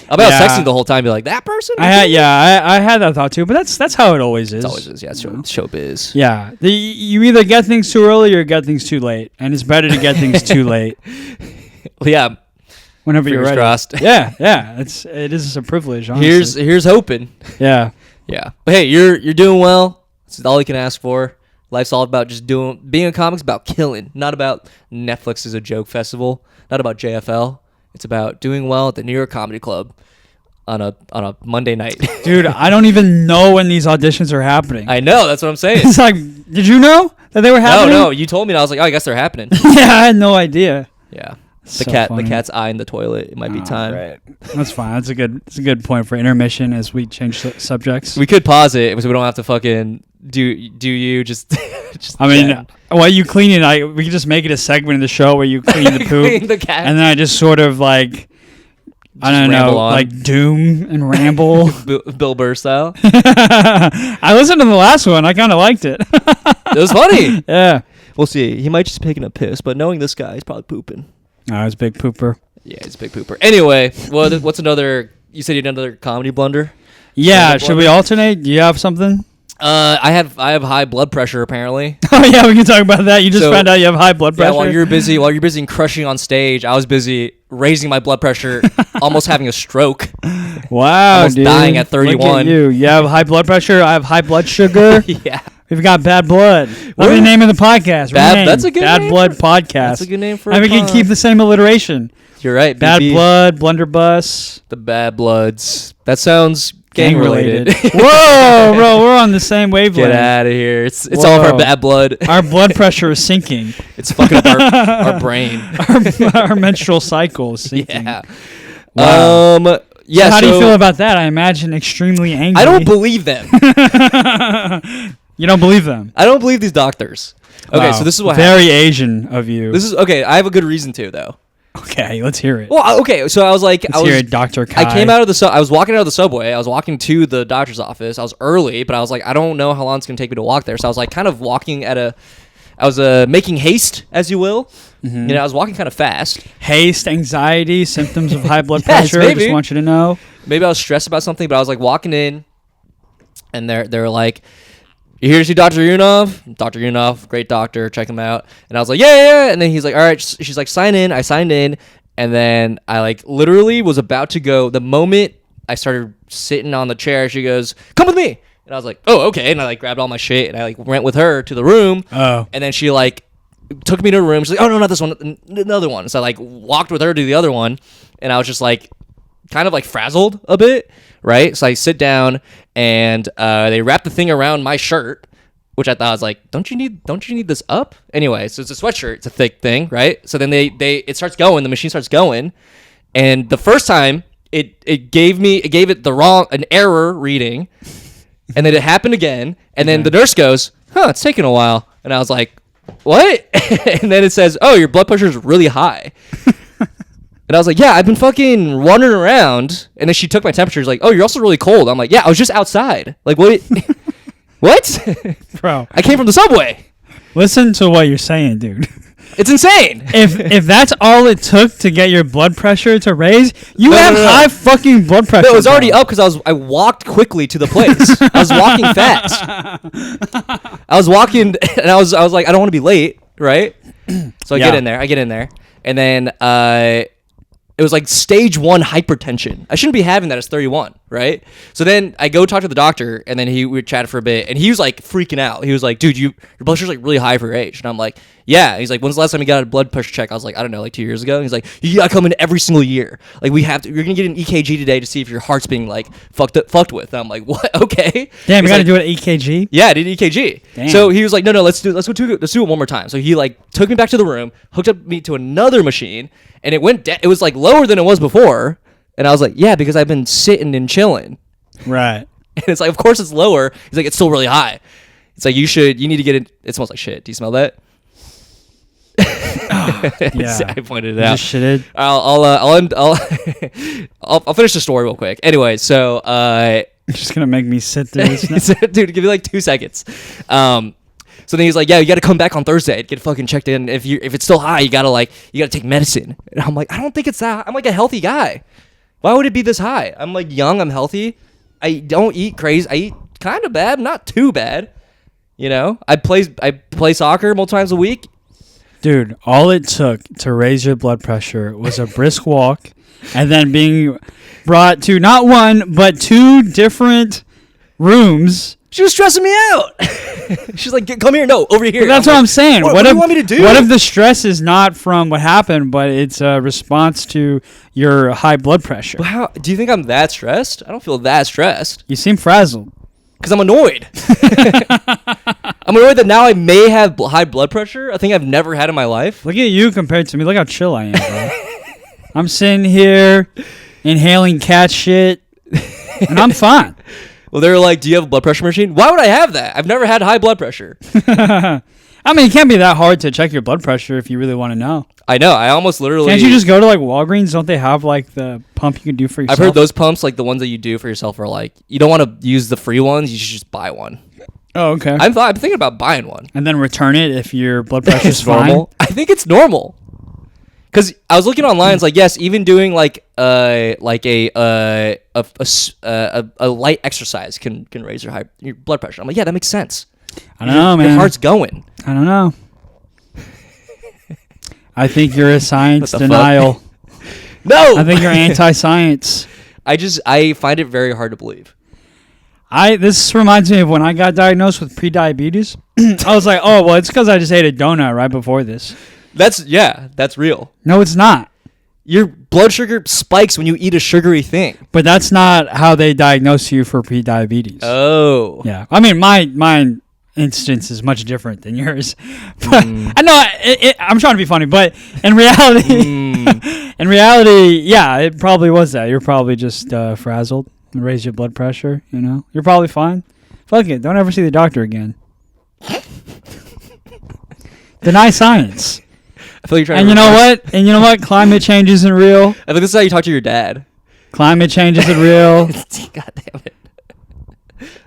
Speaker 1: I was texting the whole time, be like, that person.
Speaker 2: I had that thought too, but that's how it always is.
Speaker 1: It always is. Yeah, it's showbiz.
Speaker 2: Yeah, you either get things too early or get things too late, and it's better to get things too late.
Speaker 1: Well, yeah.
Speaker 2: Whenever you're ready.
Speaker 1: Crossed.
Speaker 2: Yeah. It is a privilege. Honestly.
Speaker 1: Here's hoping.
Speaker 2: Yeah.
Speaker 1: But hey, you're doing well. That's all you can ask for. Life's all about just being a comic's about killing, not about Netflix is a joke festival, not about JFL. It's about doing well at the New York Comedy Club on a Monday night.
Speaker 2: Dude, I don't even know when these auditions are happening.
Speaker 1: I know, that's what I'm saying.
Speaker 2: It's like, did you know that they were happening?
Speaker 1: No, you told me and I was like, oh, I guess they're happening.
Speaker 2: Yeah, I had no idea.
Speaker 1: Yeah. The cat's eye in the toilet. It might be time.
Speaker 2: Right. That's fine. That's a good point for intermission as we change subjects.
Speaker 1: We could pause it so we don't have to fucking do you just.
Speaker 2: I mean, while you clean it, we could just make it a segment in the show where you clean the poop,
Speaker 1: clean the cat,
Speaker 2: and then I just sort of like. I don't know, like doom and ramble.
Speaker 1: Bill Burr style.
Speaker 2: I listened to the last one. I kind of liked it.
Speaker 1: It was funny.
Speaker 2: Yeah.
Speaker 1: We'll see. He might just be taking a piss, but knowing this guy, he's probably pooping.
Speaker 2: Oh, he's a big pooper.
Speaker 1: Yeah, he's a big pooper. Anyway, what's another... You said you did another comedy blunder?
Speaker 2: Yeah, should we alternate? Do you have something?
Speaker 1: I have high blood pressure apparently.
Speaker 2: Oh yeah, we can talk about that. You just found out you have high blood pressure.
Speaker 1: Yeah, while you're busy crushing on stage, I was busy raising my blood pressure, almost having a stroke.
Speaker 2: Wow,
Speaker 1: almost
Speaker 2: dude.
Speaker 1: dying at 31.
Speaker 2: Look at you. You have high blood pressure. I have high blood sugar.
Speaker 1: Yeah.
Speaker 2: We've got bad blood. What's the name of the podcast?
Speaker 1: That's a good
Speaker 2: Bad
Speaker 1: name
Speaker 2: Blood Podcast.
Speaker 1: That's a good name for.
Speaker 2: I mean, we can keep the same alliteration.
Speaker 1: You're right.
Speaker 2: Bad Blood, Blunderbuss.
Speaker 1: The Bad Bloods. That sounds gang related.
Speaker 2: Whoa, bro, we're on the same wavelength.
Speaker 1: Get out of here. It's all of our bad blood.
Speaker 2: Our blood pressure is sinking.
Speaker 1: It's fucking up our brain.
Speaker 2: Our menstrual cycle is sinking.
Speaker 1: Yeah.
Speaker 2: Wow.
Speaker 1: Yeah.
Speaker 2: So how do you feel about that? I imagine extremely angry.
Speaker 1: I don't believe them.
Speaker 2: You don't believe them?
Speaker 1: I don't believe these doctors. Okay,
Speaker 2: Wow.
Speaker 1: so this is what
Speaker 2: Very
Speaker 1: happened.
Speaker 2: Asian of you.
Speaker 1: This is okay. I have a good reason to though.
Speaker 2: Okay, let's hear it.
Speaker 1: Well, okay. So I was like,
Speaker 2: Let's hear it, Dr. Kai.
Speaker 1: I came out of I was walking out of the subway. I was walking to the doctor's office. I was early, but I was like, I don't know how long it's gonna take me to walk there. So I was like, kind of walking I was making haste, as you will.
Speaker 2: Mm-hmm.
Speaker 1: You know, I was walking kind of fast.
Speaker 2: Haste, anxiety, symptoms of high blood
Speaker 1: Yes,
Speaker 2: pressure.
Speaker 1: maybe.
Speaker 2: Just want you to know.
Speaker 1: Maybe I was stressed about something, but I was like walking in, and they're like, "You here to see Dr. Yunov? Dr. Yunov, great doctor. Check him out." And I was like, "Yeah." And then he's like, "All right." She's like, "Sign in." I signed in, and then I like literally was about to go. The moment I started sitting on the chair, she goes, "Come with me." And I was like, "Oh, okay." And I like grabbed all my shit and I like went with her to the room.
Speaker 2: Oh.
Speaker 1: And then she like took me to a room. She's like, "Oh no, not this one, another one." So I like walked with her to the other one, and I was just like, kind of like frazzled a bit, right? So I sit down and they wrap the thing around my shirt, which I thought was like, don't you need this up? Anyway, so it's a sweatshirt, it's a thick thing, right? So then it starts going, the machine starts going, and the first time it gave it an error reading, and then it happened again, and then the nurse goes, it's taking a while, and I was like, what? And then it says, oh, your blood pressure is really high. And I was like, yeah, I've been fucking wandering around. And then she took my temperature. She's like, oh, you're also really cold. I'm like, yeah, I was just outside. Like, what? What?
Speaker 2: Bro.
Speaker 1: I came from the subway.
Speaker 2: Listen to what you're saying, dude.
Speaker 1: It's insane.
Speaker 2: If that's all it took to get your blood pressure to raise, you have high fucking blood pressure.
Speaker 1: No, it was already up because I walked quickly to the place. I was walking fast. I was walking, and I was like, I don't want to be late, right? So I get in there, and then it was like stage 1 hypertension. I shouldn't be having that as 31, right? So then I go talk to the doctor, and then we chatted for a bit, and he was like freaking out. He was like, dude, your blood pressure's like really high for your age. And I'm like, yeah. And he's like, when's the last time you got a blood pressure check? I was like, I don't know, like 2 years ago. And he's like, you gotta come in every single year. Like you're gonna get an EKG today to see if your heart's being like fucked with. And I'm like, what? Okay.
Speaker 2: Damn, you
Speaker 1: He's
Speaker 2: gotta
Speaker 1: like,
Speaker 2: do an EKG?
Speaker 1: Yeah, I did EKG. Damn. So he was like, no, let's do it one more time. So he like took me back to the room, hooked up me to another machine, and it went it was like lower than it was before. And I was like, yeah, because I've been sitting and chilling.
Speaker 2: Right.
Speaker 1: And it's like, of course it's lower. He's like, it's still really high. It's like, you need to get it. It smells like shit. Do you smell that?
Speaker 2: Yeah.
Speaker 1: I pointed it out.
Speaker 2: Just shitted.
Speaker 1: I'll finish the story real quick. Anyway, so
Speaker 2: You're just gonna make me sit there.
Speaker 1: dude, give me like 2 seconds. So then he's like, yeah, you got to come back on Thursday and get fucking checked in. If it's still high, you gotta take medicine. And I'm like, I don't think it's that high. I'm like a healthy guy. Why would it be this high? I'm like young. I'm healthy. I don't eat crazy. I eat kind of bad, not too bad. You know, I play soccer multiple times a week.
Speaker 2: Dude, all it took to raise your blood pressure was a brisk walk, and then being brought to not one but 2 different rooms.
Speaker 1: She was stressing me out. She's like, come here. No, over here.
Speaker 2: But that's what I'm saying.
Speaker 1: What do you want me to do?
Speaker 2: What if the stress is not from what happened, but it's a response to your high blood pressure?
Speaker 1: How do you think I'm that stressed? I don't feel that stressed.
Speaker 2: You seem frazzled.
Speaker 1: Because I'm annoyed. I'm annoyed that now I may have high blood pressure. I think I've never had in my life.
Speaker 2: Look at you compared to me. Look how chill I am, bro. I'm sitting here inhaling cat shit, and I'm fine.
Speaker 1: Well, they were like, do you have a blood pressure machine? Why would I have that? I've never had high blood pressure.
Speaker 2: I mean, it can't be that hard to check your blood pressure if you really want to know.
Speaker 1: I know. I almost literally...
Speaker 2: Can't you just go to like Walgreens? Don't they have like the pump you can do for yourself?
Speaker 1: I've heard those pumps, like the ones that you do for yourself, are like, you don't want to use the free ones. You should just buy one.
Speaker 2: Oh, okay.
Speaker 1: I'm thinking about buying one.
Speaker 2: And then return it if your blood pressure is
Speaker 1: normal. I think it's normal. Because I was looking online, it's like, yes, even doing like a light exercise can raise your blood pressure. I'm like, yeah, that makes sense.
Speaker 2: I don't know, man.
Speaker 1: Your heart's going.
Speaker 2: I don't know. I think you're a science denial.
Speaker 1: No,
Speaker 2: I think you're anti-science.
Speaker 1: I find it very hard to believe.
Speaker 2: This reminds me of when I got diagnosed with pre-diabetes. I was like, oh, well, it's because I just ate a donut right before this.
Speaker 1: That's real.
Speaker 2: No, it's not.
Speaker 1: Your blood sugar spikes when you eat a sugary thing.
Speaker 2: But that's not how they diagnose you for pre-diabetes.
Speaker 1: Oh.
Speaker 2: Yeah. I mean, my instance is much different than yours. But I know I'm trying to be funny, but in reality, yeah, it probably was that. You're probably just frazzled and raised your blood pressure, you know? You're probably fine. Fuck it. Don't ever see the doctor again. Deny science.
Speaker 1: I feel like you're trying
Speaker 2: and you know what? And you know what? Climate change isn't real.
Speaker 1: I think this is how you talk to your dad.
Speaker 2: Climate change isn't real.
Speaker 1: God damn it.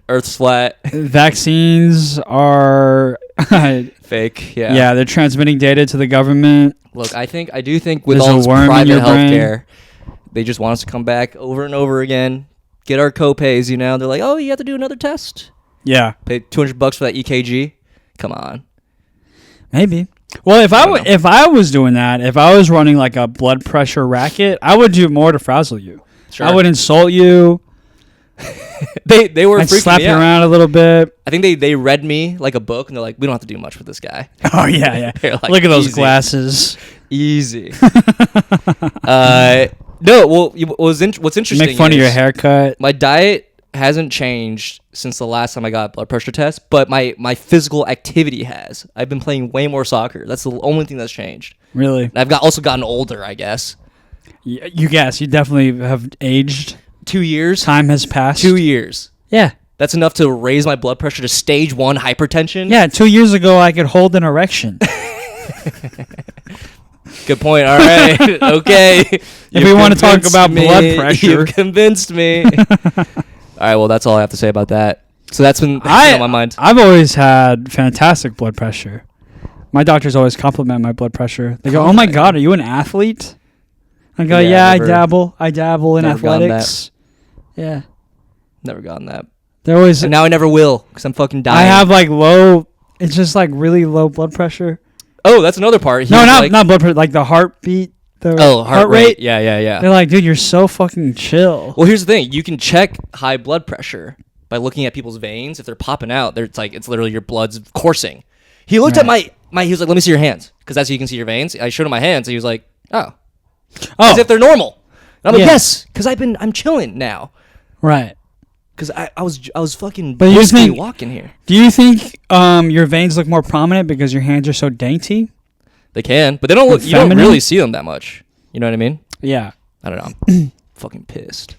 Speaker 1: Earth's flat.
Speaker 2: Vaccines are
Speaker 1: fake. Yeah.
Speaker 2: Yeah, they're transmitting data to the government.
Speaker 1: Look, I do think with
Speaker 2: There's
Speaker 1: all
Speaker 2: a
Speaker 1: this
Speaker 2: worm in
Speaker 1: private
Speaker 2: your
Speaker 1: healthcare, they just want us to come back over and over again, get our copays. You know, they're like, oh, you have to do another test.
Speaker 2: Yeah.
Speaker 1: Pay $200 for that EKG. Come on.
Speaker 2: Maybe. Well, if I was doing that, if I was running like a blood pressure racket, I would do more to frazzle you.
Speaker 1: Sure.
Speaker 2: I would insult you.
Speaker 1: they were
Speaker 2: I'd
Speaker 1: freaking
Speaker 2: slap
Speaker 1: me
Speaker 2: you
Speaker 1: out.
Speaker 2: around a little bit.
Speaker 1: I think they read me like a book, and they're like, we don't have to do much with this guy.
Speaker 2: Oh yeah.
Speaker 1: Like,
Speaker 2: look at those
Speaker 1: easy.
Speaker 2: glasses.
Speaker 1: Easy. No, well, what's interesting
Speaker 2: Make fun of your haircut.
Speaker 1: My diet hasn't changed since the last time I got a blood pressure test, but my physical activity has. I've been playing way more soccer. That's the only thing that's changed.
Speaker 2: Really?
Speaker 1: And I've also gotten older, I guess.
Speaker 2: You guess. You definitely have aged.
Speaker 1: 2 years.
Speaker 2: Time has passed.
Speaker 1: 2 years.
Speaker 2: Yeah.
Speaker 1: That's enough to raise my blood pressure to stage 1 hypertension.
Speaker 2: Yeah, 2 years ago I could hold an erection.
Speaker 1: Good point. All right. Okay.
Speaker 2: If we want to talk about blood pressure.
Speaker 1: You've convinced me. All right. Well, that's all I have to say about that. So that's been on my mind.
Speaker 2: I've always had fantastic blood pressure. My doctors always compliment my blood pressure. They go, "Oh my God, are you an athlete?" I go, "Yeah, I dabble in athletics." Yeah.
Speaker 1: Never gotten that.
Speaker 2: They're always.
Speaker 1: And now I never will because I'm fucking dying.
Speaker 2: I have like low. It's just like really low blood pressure.
Speaker 1: Oh, that's another part.
Speaker 2: No, not blood pressure. Like the heartbeat.
Speaker 1: Heart rate. Yeah.
Speaker 2: They're like, dude, you're so fucking chill.
Speaker 1: Well, here's the thing. You can check high blood pressure by looking at people's veins. If they're popping out, it's literally your blood's coursing. He looked at my. He was like, let me see your hands, because that's how you can see your veins. I showed him my hands, and he was like, oh, as if they're normal. And I'm like, yes, because I'm chilling now.
Speaker 2: Right.
Speaker 1: Because I was fucking
Speaker 2: but you think,
Speaker 1: walking here.
Speaker 2: Do you think your veins look more prominent because your hands are so dainty?
Speaker 1: They can, but they don't look. You don't really see them that much. You know what I mean?
Speaker 2: Yeah.
Speaker 1: I don't know. I'm fucking pissed.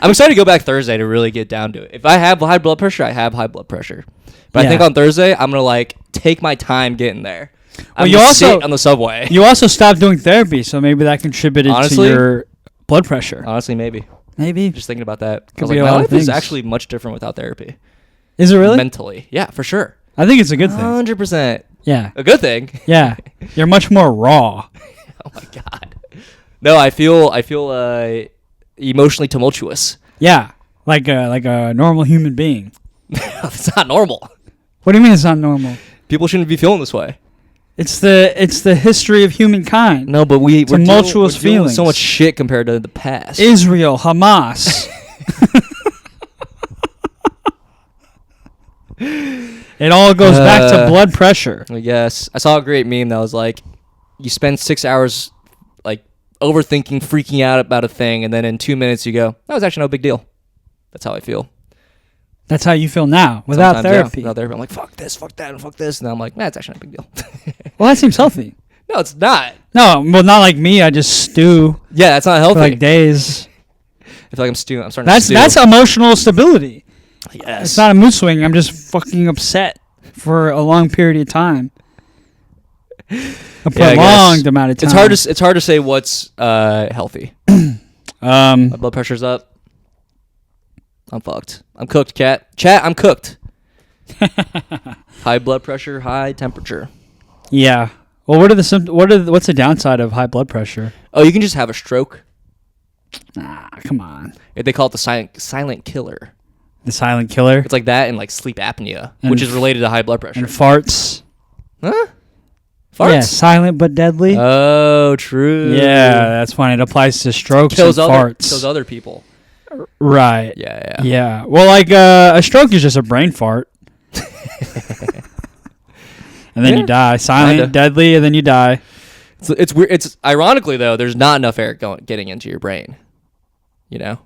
Speaker 1: I'm excited to go back Thursday to really get down to it. If I have high blood pressure, I have high blood pressure. But I think on Thursday, I'm gonna take my time getting there.
Speaker 2: Well, you also
Speaker 1: sit on the subway.
Speaker 2: You also stopped doing therapy, so maybe that contributed to your blood pressure.
Speaker 1: Honestly, maybe.
Speaker 2: Just
Speaker 1: thinking about that.
Speaker 2: Could
Speaker 1: I was
Speaker 2: be
Speaker 1: like,
Speaker 2: a
Speaker 1: my
Speaker 2: lot of
Speaker 1: life
Speaker 2: things.
Speaker 1: is actually much different without therapy.
Speaker 2: Is it really?
Speaker 1: Mentally, yeah, for sure.
Speaker 2: I think it's a good thing.
Speaker 1: 100%.
Speaker 2: Yeah.
Speaker 1: A good thing.
Speaker 2: Yeah. You're much more raw.
Speaker 1: Oh my God. No, I feel emotionally tumultuous.
Speaker 2: Yeah. Like a normal human being.
Speaker 1: It's not normal.
Speaker 2: What do you mean it's not normal?
Speaker 1: People shouldn't be feeling this way.
Speaker 2: It's the history of humankind.
Speaker 1: No, but we're
Speaker 2: tumultuous
Speaker 1: dealing with
Speaker 2: feelings.
Speaker 1: so much shit compared to the past.
Speaker 2: Israel, Hamas. It all goes back to blood pressure.
Speaker 1: I guess. I saw a great meme that was like, you spend 6 hours overthinking, freaking out about a thing, and then in 2 minutes you go, that was actually no big deal. That's how I feel.
Speaker 2: That's how you feel now, without
Speaker 1: Sometimes,
Speaker 2: therapy.
Speaker 1: Yeah, without therapy. I'm like, fuck this, fuck that, and fuck this. And then I'm like, man, it's actually not a big deal.
Speaker 2: Well, that seems healthy.
Speaker 1: No, it's not.
Speaker 2: No, well, not like me. I just stew
Speaker 1: Yeah, that's not healthy.
Speaker 2: for like days.
Speaker 1: I feel like I'm stewing. I'm starting to stew.
Speaker 2: That's emotional stability.
Speaker 1: Yes.
Speaker 2: It's not a mood swing. I'm just fucking upset for a long period of time. A prolonged amount of time.
Speaker 1: It's hard to say what's healthy. My blood pressure's up. I'm fucked. I'm cooked, cat. Chat, I'm cooked. High blood pressure, high temperature.
Speaker 2: Yeah. Well, what's the downside of high blood pressure?
Speaker 1: Oh, you can just have a stroke.
Speaker 2: Nah, come on.
Speaker 1: They call it the silent killer.
Speaker 2: The silent killer?
Speaker 1: It's like that and like sleep apnea,
Speaker 2: And
Speaker 1: which is related to high blood pressure.
Speaker 2: And farts.
Speaker 1: Huh? Farts?
Speaker 2: Yeah, silent but deadly.
Speaker 1: Oh, true.
Speaker 2: Yeah, that's fine. It applies to strokes and farts.
Speaker 1: Kills other people.
Speaker 2: Right.
Speaker 1: Yeah.
Speaker 2: Well, like a stroke is just a brain fart. And then you die. Silent,
Speaker 1: kinda.
Speaker 2: deadly, and then you die.
Speaker 1: It's weird. It's ironically though, there's not enough air getting into your brain. You know,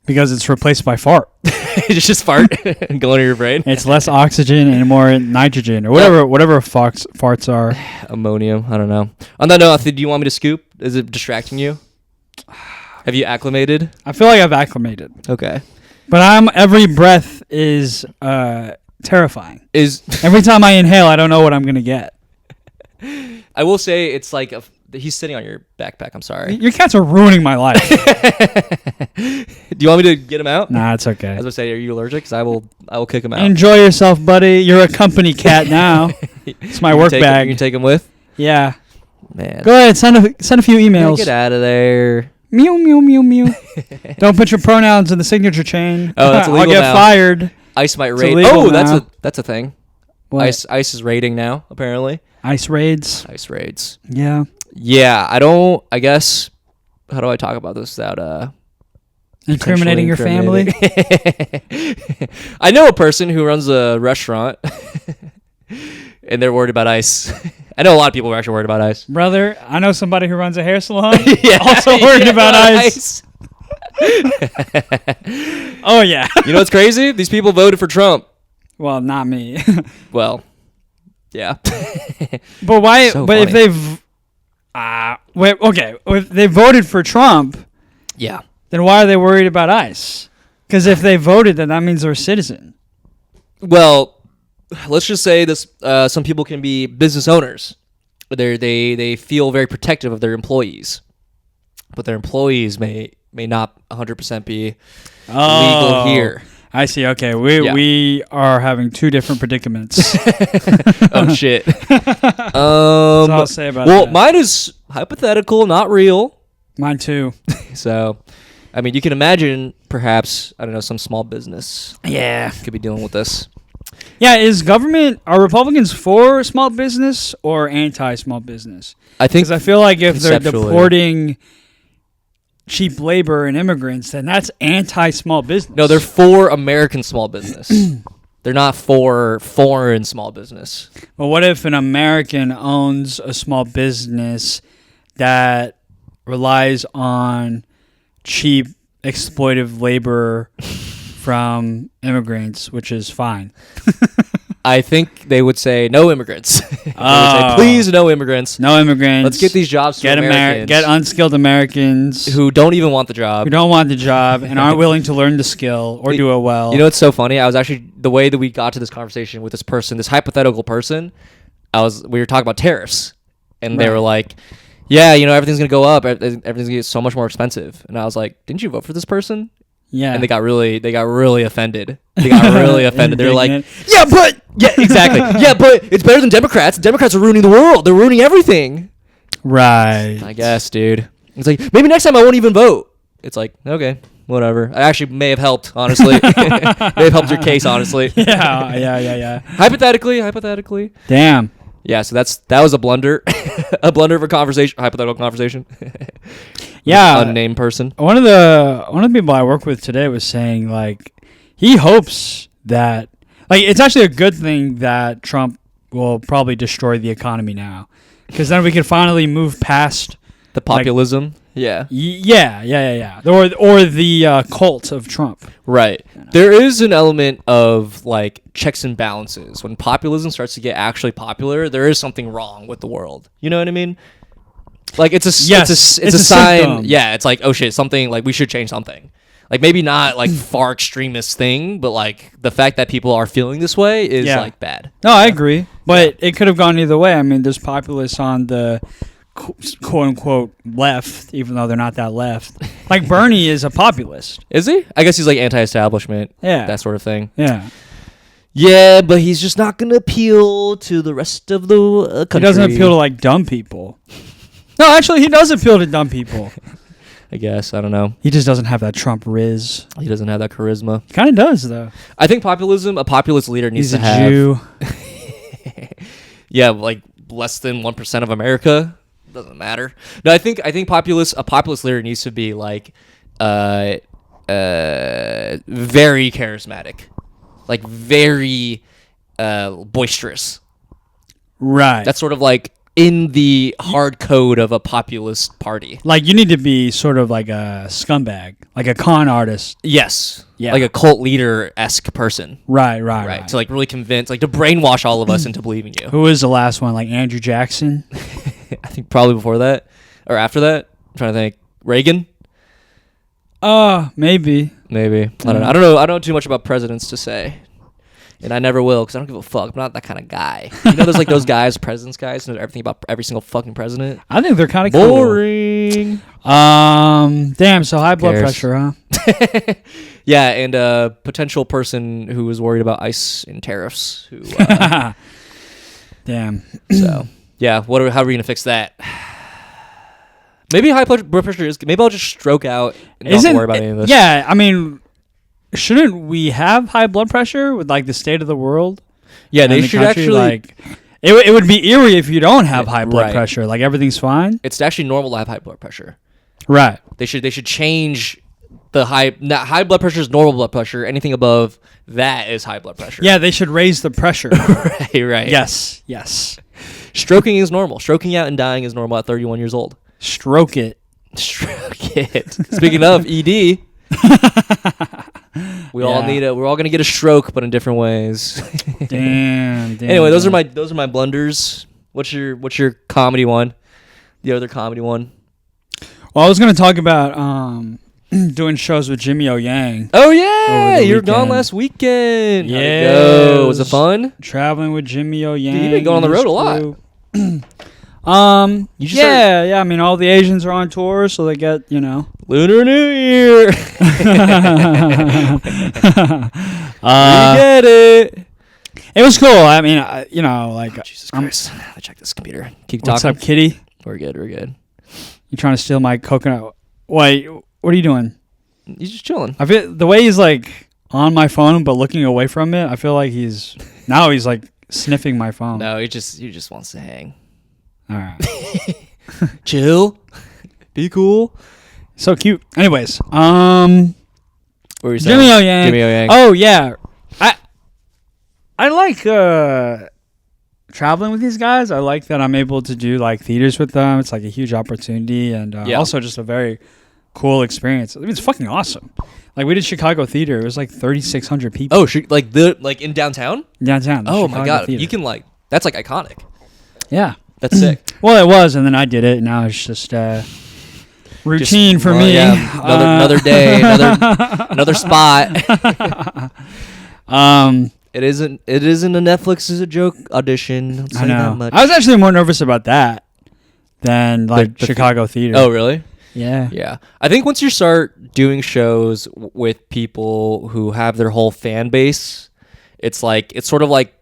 Speaker 2: Because it's replaced by fart.
Speaker 1: it's just fart going to your brain.
Speaker 2: It's less oxygen and more nitrogen, or whatever farts are.
Speaker 1: Ammonium. I don't know. On that note, do you want me to scoop? Is it distracting you? Have you acclimated?
Speaker 2: I feel like I've acclimated,
Speaker 1: Okay.
Speaker 2: but every breath is terrifying. Every time I inhale, I don't know what I'm gonna get.
Speaker 1: I will say it's like he's sitting on your backpack. I'm sorry.
Speaker 2: Your cats are ruining my life.
Speaker 1: Do you want me to get him out?
Speaker 2: Nah, it's okay.
Speaker 1: As I say, are you allergic? Because I will kick him out.
Speaker 2: Enjoy yourself, buddy. You're a company cat now. It's my work bag.
Speaker 1: You can take him with.
Speaker 2: Yeah.
Speaker 1: Man.
Speaker 2: Go ahead. Send a few emails.
Speaker 1: Get out of there.
Speaker 2: Mew mew mew mew. Don't put your pronouns in the signature chain.
Speaker 1: Oh, that's illegal
Speaker 2: I'll get
Speaker 1: now.
Speaker 2: fired.
Speaker 1: ICE might
Speaker 2: It's
Speaker 1: raid.
Speaker 2: illegal
Speaker 1: Oh,
Speaker 2: now.
Speaker 1: that's a thing.
Speaker 2: What?
Speaker 1: ICE is raiding now. Apparently.
Speaker 2: ICE raids.
Speaker 1: ICE raids.
Speaker 2: Yeah.
Speaker 1: Yeah. I guess. How do I talk about this without
Speaker 2: Incriminating your family.
Speaker 1: I know a person who runs a restaurant, and they're worried about ICE. I know a lot of people are actually worried about ICE.
Speaker 2: Brother, I know somebody who runs a hair salon.
Speaker 1: Yeah,
Speaker 2: also worried about ICE. Oh yeah.
Speaker 1: You know what's crazy? These people voted for Trump.
Speaker 2: Well, not me.
Speaker 1: Well, yeah.
Speaker 2: But why?
Speaker 1: So
Speaker 2: but if
Speaker 1: funny.
Speaker 2: they've, if they voted for Trump,
Speaker 1: Yeah.
Speaker 2: then why are they worried about ICE? Because if they voted, then that means they're a citizen.
Speaker 1: Well, let's just say this: some people can be business owners. They feel very protective of their employees, but their employees may not 100% be legal here.
Speaker 2: I see. Okay,
Speaker 1: Yeah.
Speaker 2: we are having two different predicaments.
Speaker 1: Oh shit.
Speaker 2: That's all I'll say about
Speaker 1: well,
Speaker 2: that.
Speaker 1: mine is hypothetical, not real.
Speaker 2: Mine too.
Speaker 1: So, I mean, you can imagine perhaps, I don't know, some small business
Speaker 2: Yeah.
Speaker 1: could be dealing with this.
Speaker 2: Yeah, are Republicans for small business or anti-small business?
Speaker 1: I think
Speaker 2: Because I feel like if they're
Speaker 1: conceptually-
Speaker 2: deporting cheap labor and immigrants, then that's anti-small business.
Speaker 1: no, they're for American small business. They're not for foreign small business.
Speaker 2: But what if an American owns a small business that relies on cheap exploitive labor from immigrants, which is fine?
Speaker 1: I think they would say no immigrants. They would
Speaker 2: Oh.
Speaker 1: say, please, no immigrants.
Speaker 2: No immigrants.
Speaker 1: Let's get these jobs to Americans
Speaker 2: Get unskilled Americans
Speaker 1: who don't even want the job.
Speaker 2: who don't want the job and aren't willing to learn the skill or do it well.
Speaker 1: You know what's so funny? I was actually, the way that we got to this conversation with this person, this hypothetical person, we were talking about tariffs, and they
Speaker 2: Right.
Speaker 1: were like, yeah, everything's going to go up. Everything's going to get so much more expensive. And I was like, didn't you vote for this person?
Speaker 2: Yeah.
Speaker 1: And they got really offended. They got really offended. They're like,
Speaker 2: Indignant.
Speaker 1: yeah, exactly. Yeah, but it's better than Democrats. Democrats are ruining the world. They're ruining everything.
Speaker 2: Right.
Speaker 1: I guess, dude. It's like, maybe next time I won't even vote. It's like, okay, whatever. I actually may have helped, honestly. May have helped your case, honestly.
Speaker 2: Yeah.
Speaker 1: Hypothetically.
Speaker 2: Damn.
Speaker 1: Yeah, so that was a blunder. A blunder of a conversation, hypothetical conversation.
Speaker 2: Yeah.
Speaker 1: Unnamed person.
Speaker 2: One of the people I work with today was saying, like, he hopes that, like, it's actually a good thing that Trump will probably destroy the economy now, because then we can finally move past
Speaker 1: The populism. Yeah.
Speaker 2: Yeah. Or the cult of Trump.
Speaker 1: Right. There is an element of like checks and balances. When populism starts to get actually popular, there is something wrong with the world. You know what I mean? Like it's a sign.
Speaker 2: symptom.
Speaker 1: Yeah, it's like, oh shit, something like we should change something. Like maybe not like far extremist thing, but like the fact that people are feeling this way is like bad.
Speaker 2: No, I agree. But it could have gone either way. I mean, there's populists on the quote unquote left, even though they're not that left. Like Bernie is a populist.
Speaker 1: Is he? I guess he's like anti-establishment.
Speaker 2: Yeah.
Speaker 1: That sort of thing.
Speaker 2: Yeah.
Speaker 1: Yeah, but he's just not going to appeal to the rest of the country.
Speaker 2: He doesn't appeal to like dumb people. No, actually, he does appeal to dumb people.
Speaker 1: I guess. I don't know.
Speaker 2: He just doesn't have that Trump riz.
Speaker 1: He doesn't have that charisma.
Speaker 2: He kind of does, though.
Speaker 1: I think a populist leader needs to have...
Speaker 2: He's a Jew.
Speaker 1: Yeah, like less than 1% of America. Doesn't matter. No, I think a populist leader needs to be like very charismatic. Like very boisterous.
Speaker 2: Right.
Speaker 1: That's sort of like in the hard code of a populist party.
Speaker 2: Like you need to be sort of like a scumbag, like a con artist.
Speaker 1: Yes.
Speaker 2: Yeah.
Speaker 1: Like a cult leader-esque person.
Speaker 2: Right.
Speaker 1: To like really convince, like to brainwash all of us into believing you.
Speaker 2: Who was the last one? Like Andrew Jackson?
Speaker 1: I think probably before that or after that. I'm trying to think. Reagan?
Speaker 2: Maybe.
Speaker 1: Maybe. I don't know. I don't know too much about presidents to say. And I never will because I don't give a fuck. I'm not that kind of guy. You know, there's like those guys, presidents guys, who know everything about every single fucking president.
Speaker 2: I think they're kind of
Speaker 1: boring.
Speaker 2: Damn. So high blood pressure, huh?
Speaker 1: Yeah, and a potential person who was worried about ICE and tariffs. Who?
Speaker 2: Damn.
Speaker 1: So yeah, how are we gonna fix that? Maybe high blood pressure is. Maybe I'll just stroke out and not worry about any of this.
Speaker 2: Yeah, I mean. Shouldn't we have high blood pressure with like the state of the world?
Speaker 1: Yeah, they should actually
Speaker 2: like. It would be eerie if you don't have high blood pressure. Like everything's fine.
Speaker 1: It's actually normal to have high blood pressure.
Speaker 2: Right.
Speaker 1: They should change the high blood pressure is normal blood pressure. Anything above that is high blood pressure.
Speaker 2: Yeah, they should raise the pressure.
Speaker 1: Right.
Speaker 2: Yes.
Speaker 1: Stroking is normal. Stroking out and dying is normal at 31 years old.
Speaker 2: Stroke it.
Speaker 1: Speaking of ED. We're all gonna get a stroke, but in different ways.
Speaker 2: Damn.
Speaker 1: Anyway, those are my blunders. What's your comedy one? The other comedy one?
Speaker 2: Well, I was gonna talk about doing shows with Jimmy O Yang.
Speaker 1: Oh yeah, you were gone last weekend.
Speaker 2: Yeah,
Speaker 1: was it fun?
Speaker 2: Traveling with Jimmy O Yang.
Speaker 1: Dude, you've been going on the road a lot.
Speaker 2: I mean, all the Asians are on tour, so they get,
Speaker 1: Lunar New Year. You get it.
Speaker 2: It was cool. I mean,
Speaker 1: Jesus Christ. I check this computer. Keep
Speaker 2: what's
Speaker 1: talking.
Speaker 2: Up, kitty?
Speaker 1: We're good.
Speaker 2: You trying to steal my coconut? Wait, what are you doing?
Speaker 1: He's just chilling.
Speaker 2: I feel the way he's like on my phone but looking away from it. I feel like he's like sniffing my phone.
Speaker 1: No, he just wants to hang.
Speaker 2: All right.
Speaker 1: Chill. Be cool.
Speaker 2: So cute. Anyways,
Speaker 1: what were you saying?
Speaker 2: Jimmy O Yang. Oh yeah, I like traveling with these guys. I like that I'm able to do like theaters with them. It's like a huge opportunity and also just a very cool experience. I mean, it's fucking awesome. Like we did Chicago theater. It was like 3,600 people.
Speaker 1: Oh, like in downtown?
Speaker 2: Downtown.
Speaker 1: Oh
Speaker 2: Chicago
Speaker 1: my god,
Speaker 2: theater.
Speaker 1: you can that's like iconic.
Speaker 2: Yeah,
Speaker 1: that's sick.
Speaker 2: Well, it was, and then I did it. And now it's just routine for me.
Speaker 1: Yeah. Another day, another spot. It isn't a Netflix is a joke audition.
Speaker 2: I know. I was actually more nervous about that than like the Chicago theater.
Speaker 1: Oh, really?
Speaker 2: Yeah.
Speaker 1: Yeah. I think once you start doing shows with people who have their whole fan base, it's sort of like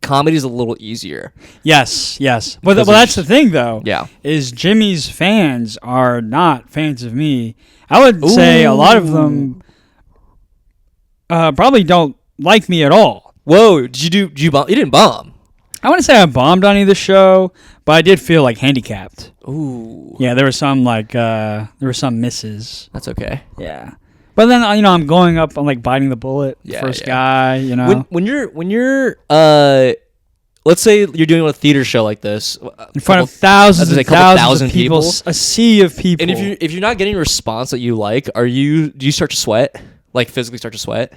Speaker 1: comedy's a little easier.
Speaker 2: Yes. But that's the thing though.
Speaker 1: Yeah.
Speaker 2: Is Jimmy's fans are not fans of me. I would say a lot of them probably don't like me at all.
Speaker 1: Whoa, did you bomb? You didn't bomb.
Speaker 2: I wouldn't say I bombed on either show, but I did feel like handicapped.
Speaker 1: Ooh.
Speaker 2: Yeah, there were some misses.
Speaker 1: That's okay.
Speaker 2: Yeah. But then I'm going up, I'm like biting the bullet, first guy,
Speaker 1: When you're let's say you're doing a theater show like this
Speaker 2: in front of thousands and thousands of people,
Speaker 1: people,
Speaker 2: a sea of people.
Speaker 1: and if you're not getting a response that you like, do you start to sweat, like physically start to sweat?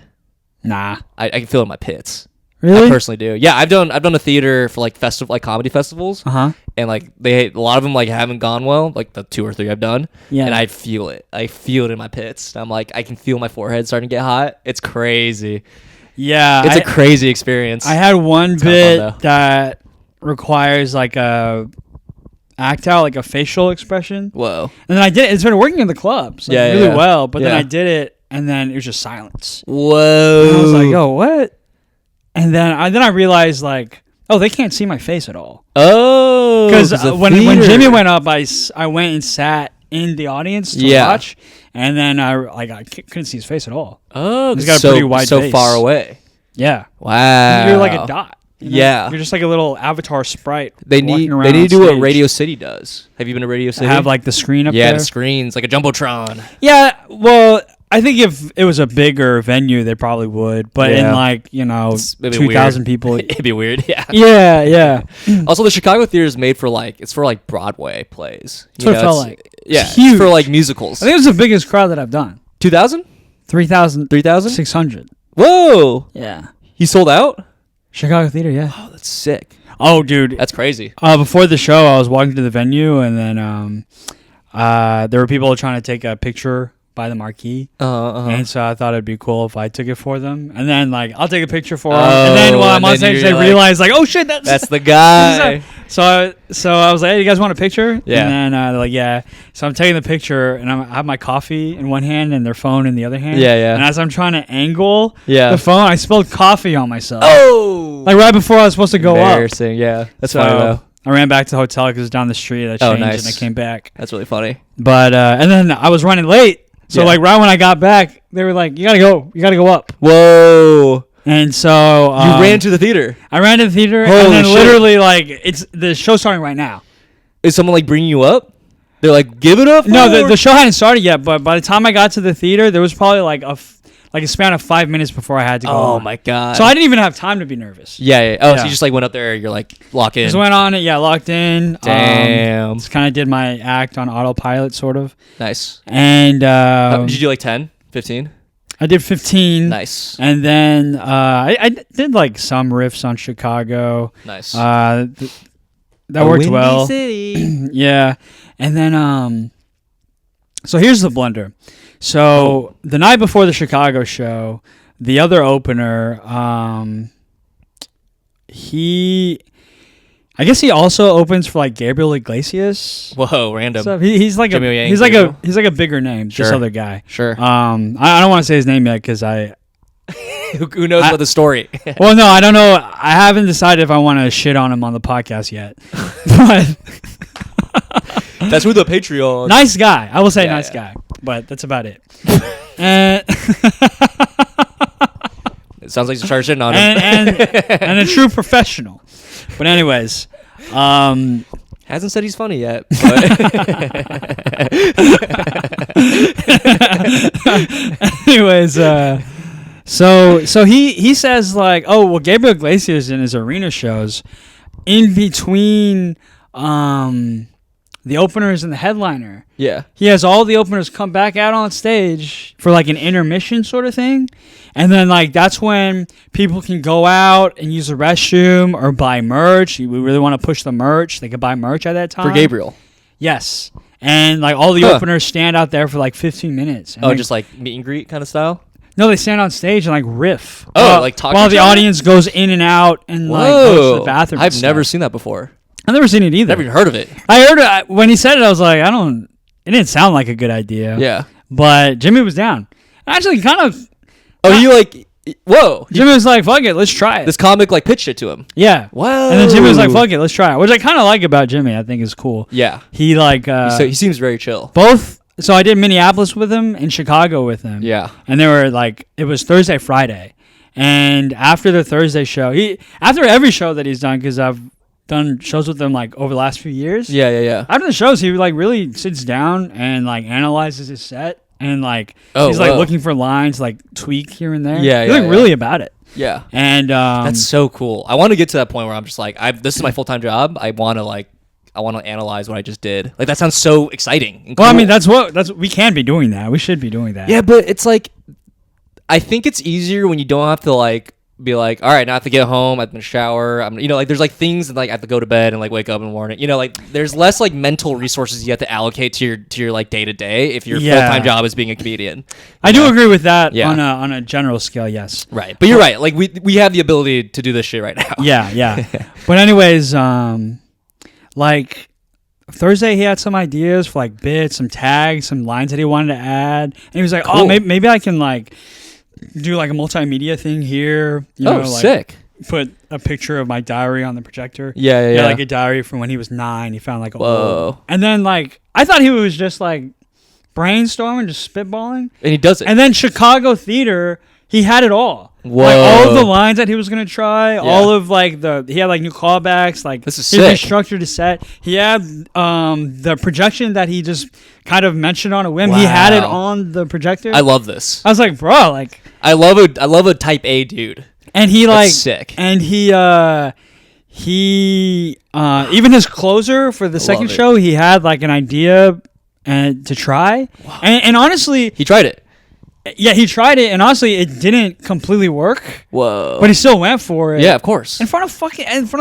Speaker 2: Nah,
Speaker 1: I can feel it in my pits.
Speaker 2: really?
Speaker 1: I personally do. Yeah, I've done a theater for like comedy festivals, and like a lot of them like haven't gone well, like the 2 or 3 I've done.
Speaker 2: Yeah.
Speaker 1: And I feel it. I feel it in my pits. I'm like, I can feel my forehead starting to get hot. It's crazy.
Speaker 2: Yeah,
Speaker 1: It's a crazy experience.
Speaker 2: I had one
Speaker 1: It's
Speaker 2: bit
Speaker 1: kinda fun,
Speaker 2: that requires like a act out, like a facial expression,
Speaker 1: Whoa.
Speaker 2: and then I did it. It's been working in the clubs like,
Speaker 1: Yeah,
Speaker 2: really
Speaker 1: yeah.
Speaker 2: well, but then
Speaker 1: Yeah.
Speaker 2: I did it, and then it was just silence.
Speaker 1: Whoa.
Speaker 2: And I was like, "Yo, what?" And then I realized like, oh, they can't see my face at all.
Speaker 1: Oh.
Speaker 2: Because
Speaker 1: the
Speaker 2: when
Speaker 1: theater.
Speaker 2: Jimmy went up, I went and sat in the audience to
Speaker 1: Yeah.
Speaker 2: watch, and then I couldn't see his face at all.
Speaker 1: Oh,
Speaker 2: He's got a
Speaker 1: so,
Speaker 2: pretty wide
Speaker 1: so
Speaker 2: face.
Speaker 1: far away.
Speaker 2: Yeah,
Speaker 1: Wow.
Speaker 2: you're like a dot. you know?
Speaker 1: Yeah.
Speaker 2: You're just like a little avatar sprite.
Speaker 1: They
Speaker 2: walking
Speaker 1: need
Speaker 2: around
Speaker 1: they need to
Speaker 2: on
Speaker 1: do what
Speaker 2: stage.
Speaker 1: Radio City does. Have you been to Radio City?
Speaker 2: Have like the screen up
Speaker 1: yeah,
Speaker 2: there.
Speaker 1: the screens, like a jumbotron.
Speaker 2: Yeah, well, I think if it was a bigger venue, they probably would. But in
Speaker 1: Yeah.
Speaker 2: like
Speaker 1: It'd be
Speaker 2: 2,000
Speaker 1: weird.
Speaker 2: people.
Speaker 1: It'd be weird. Yeah.
Speaker 2: Yeah.
Speaker 1: Also, the Chicago theater is made for like Broadway plays.
Speaker 2: That's what it felt like.
Speaker 1: Yeah,
Speaker 2: It's huge.
Speaker 1: it's for like musicals.
Speaker 2: I think it was the biggest crowd that I've done.
Speaker 1: 2,000,
Speaker 2: 3,600.
Speaker 1: 3,000. Whoa,
Speaker 2: Yeah.
Speaker 1: he sold out.
Speaker 2: Chicago theater. Yeah.
Speaker 1: Oh, that's sick.
Speaker 2: Oh, dude.
Speaker 1: That's crazy.
Speaker 2: Before the show, I was walking to the venue, and then there were people trying to take a picture by the marquee. And so I thought it'd be cool if I took it for them. And then, like, I'll take a picture for them. And then while I'm on
Speaker 1: and then
Speaker 2: stage,
Speaker 1: you're
Speaker 2: they
Speaker 1: like,
Speaker 2: realize, like, oh, shit,
Speaker 1: That's the guy.
Speaker 2: So I was like, hey, you guys want a picture?
Speaker 1: Yeah.
Speaker 2: And then they're like, yeah. So I'm taking the picture, and I have my coffee in one hand and their phone in the other hand.
Speaker 1: Yeah, yeah.
Speaker 2: And as I'm trying to angle
Speaker 1: Yeah.
Speaker 2: the phone, I spilled coffee on myself.
Speaker 1: Oh,
Speaker 2: Like, right before I was supposed to go up.
Speaker 1: embarrassing. Yeah, that's
Speaker 2: So
Speaker 1: funny though.
Speaker 2: I ran back to the hotel because it was down the street. I changed
Speaker 1: Oh, nice.
Speaker 2: and I came back.
Speaker 1: That's really funny.
Speaker 2: But and then I was running late. So
Speaker 1: Yeah.
Speaker 2: like right when I got back, they were like, "You gotta go up."
Speaker 1: Whoa,
Speaker 2: And so
Speaker 1: you ran to the theater.
Speaker 2: I ran to the theater,
Speaker 1: Holy
Speaker 2: and then
Speaker 1: shit.
Speaker 2: literally like it's the show's starting right now.
Speaker 1: Is someone like bringing you up? They're like, give it up.
Speaker 2: No,
Speaker 1: Lord."
Speaker 2: the show hadn't started yet. But by the time I got to the theater, there was probably like a span of 5 minutes before I had to go.
Speaker 1: Oh
Speaker 2: on.
Speaker 1: my god.
Speaker 2: So I didn't even have time to be nervous.
Speaker 1: Yeah. Oh, so
Speaker 2: Yeah.
Speaker 1: you just like went up there. You're like lock in.
Speaker 2: Just went on it, yeah, locked in.
Speaker 1: Damn.
Speaker 2: Just kind of did my act on autopilot, sort of.
Speaker 1: Nice.
Speaker 2: And
Speaker 1: Did you do like 10, 15?
Speaker 2: I did 15.
Speaker 1: Nice.
Speaker 2: And then I did like some riffs on Chicago.
Speaker 1: Nice.
Speaker 2: That worked well.
Speaker 1: City.
Speaker 2: Yeah. And then so here's the blunder. So the night before the Chicago show, the other opener, I guess he also opens for like Gabriel Iglesias.
Speaker 1: Whoa, random.
Speaker 2: So he's like
Speaker 1: Jimmy Yang,
Speaker 2: he's like
Speaker 1: Gabriel.
Speaker 2: he's like a bigger name. This
Speaker 1: Sure.
Speaker 2: other guy.
Speaker 1: Sure.
Speaker 2: I don't want to say his name yet because
Speaker 1: Who knows about the story?
Speaker 2: well, no, I don't know. I haven't decided if I want to shit on him on the podcast yet. But
Speaker 1: That's who the Patreon.
Speaker 2: nice guy. I will say
Speaker 1: Yeah,
Speaker 2: nice
Speaker 1: yeah.
Speaker 2: guy. But that's about it. and,
Speaker 1: It sounds like you started shitting on him.
Speaker 2: and a true professional. But anyways,
Speaker 1: Hasn't said he's funny yet. But
Speaker 2: anyways, so he says like, oh well, Gabriel Iglesias in his arena shows, in between the openers and the headliner,
Speaker 1: yeah.
Speaker 2: he has all the openers come back out on stage for like an intermission sort of thing, and then like that's when people can go out and use the restroom or buy merch. We really want to push the merch. They could buy merch at that time
Speaker 1: For Gabriel.
Speaker 2: Yes. And like all the
Speaker 1: Huh.
Speaker 2: openers stand out there for like 15 minutes. And
Speaker 1: Oh,
Speaker 2: like,
Speaker 1: just like meet and greet kind of style?
Speaker 2: no, they stand on stage and like riff.
Speaker 1: Oh, like talk to
Speaker 2: while
Speaker 1: each
Speaker 2: the
Speaker 1: other?
Speaker 2: audience goes in and out and like goes to
Speaker 1: Whoa.
Speaker 2: the bathroom.
Speaker 1: I've
Speaker 2: and
Speaker 1: never
Speaker 2: stuff.
Speaker 1: seen that before.
Speaker 2: I've never seen it either.
Speaker 1: Never even heard of it.
Speaker 2: I heard it when he said it. I was like, it didn't sound like a good idea.
Speaker 1: Yeah.
Speaker 2: But Jimmy was down. Actually, kind of.
Speaker 1: Oh, you like, whoa.
Speaker 2: Jimmy was like, "Fuck it, let's try it."
Speaker 1: This comic like pitched it to him.
Speaker 2: Yeah.
Speaker 1: Wow.
Speaker 2: And then Jimmy was like, "Fuck it, let's try it," which I kind of like about Jimmy. I think is cool.
Speaker 1: Yeah.
Speaker 2: He like
Speaker 1: So he seems very chill.
Speaker 2: both. So I did Minneapolis with him and Chicago with him.
Speaker 1: Yeah.
Speaker 2: And they were like, it was Thursday, Friday. And after the Thursday show, after every show that he's done, because I've done shows with him like over the last few years.
Speaker 1: Yeah.
Speaker 2: After the shows, he like really sits down and like analyzes his set and like
Speaker 1: Oh,
Speaker 2: he's like
Speaker 1: whoa.
Speaker 2: looking for lines like tweak here and there.
Speaker 1: Yeah,
Speaker 2: he's
Speaker 1: yeah,
Speaker 2: like really about it.
Speaker 1: Yeah.
Speaker 2: And
Speaker 1: That's so cool. I want to get to that point where I'm just like, this is my full-time job. I want to analyze what I just did. Like, that sounds so exciting. And
Speaker 2: well, I
Speaker 1: cool.
Speaker 2: mean, that's we can be doing that. We should be doing that.
Speaker 1: Yeah, but it's like, I think it's easier when you don't have to like be like, all right, now I have to get home, I have to shower. Like there's like things that like I have to go to bed and like wake up in the morning. Like there's less like mental resources you have to allocate to your like day to day if your full-time job is being a comedian.
Speaker 2: I do agree with that
Speaker 1: Yeah.
Speaker 2: on a general scale, yes.
Speaker 1: Right. But you're right. Like we have the ability to do this shit right now.
Speaker 2: Yeah. But anyways, like Thursday he had some ideas for like bits, some tags, some lines that he wanted to add. And he was like,
Speaker 1: Cool.
Speaker 2: oh, maybe I can like do like a multimedia thing here. Like,
Speaker 1: sick.
Speaker 2: put a picture of my diary on the projector.
Speaker 1: Yeah.
Speaker 2: Like a diary from when he was 9. He found like a
Speaker 1: Whoa.
Speaker 2: old. And then like I thought he was just like brainstorming, just spitballing.
Speaker 1: And he does it.
Speaker 2: And then Chicago theater, he had it all.
Speaker 1: Whoa.
Speaker 2: Like all of the lines that he was gonna try, all of like he had like new callbacks, like
Speaker 1: This is
Speaker 2: he
Speaker 1: sick.
Speaker 2: restructured his set. He had the projection that he just kind of mentioned on a whim. He had it
Speaker 1: Wow.
Speaker 2: on the projector.
Speaker 1: I love this.
Speaker 2: I was like, bro, like
Speaker 1: I love a type A dude.
Speaker 2: and he
Speaker 1: That's
Speaker 2: like
Speaker 1: sick.
Speaker 2: and he even his closer for the second
Speaker 1: it.
Speaker 2: show, he had like an idea and to try.
Speaker 1: Wow.
Speaker 2: And honestly,
Speaker 1: He tried it.
Speaker 2: yeah, he tried it and honestly it didn't completely work.
Speaker 1: Whoa.
Speaker 2: But he still went for it.
Speaker 1: Yeah, of course.
Speaker 2: In front of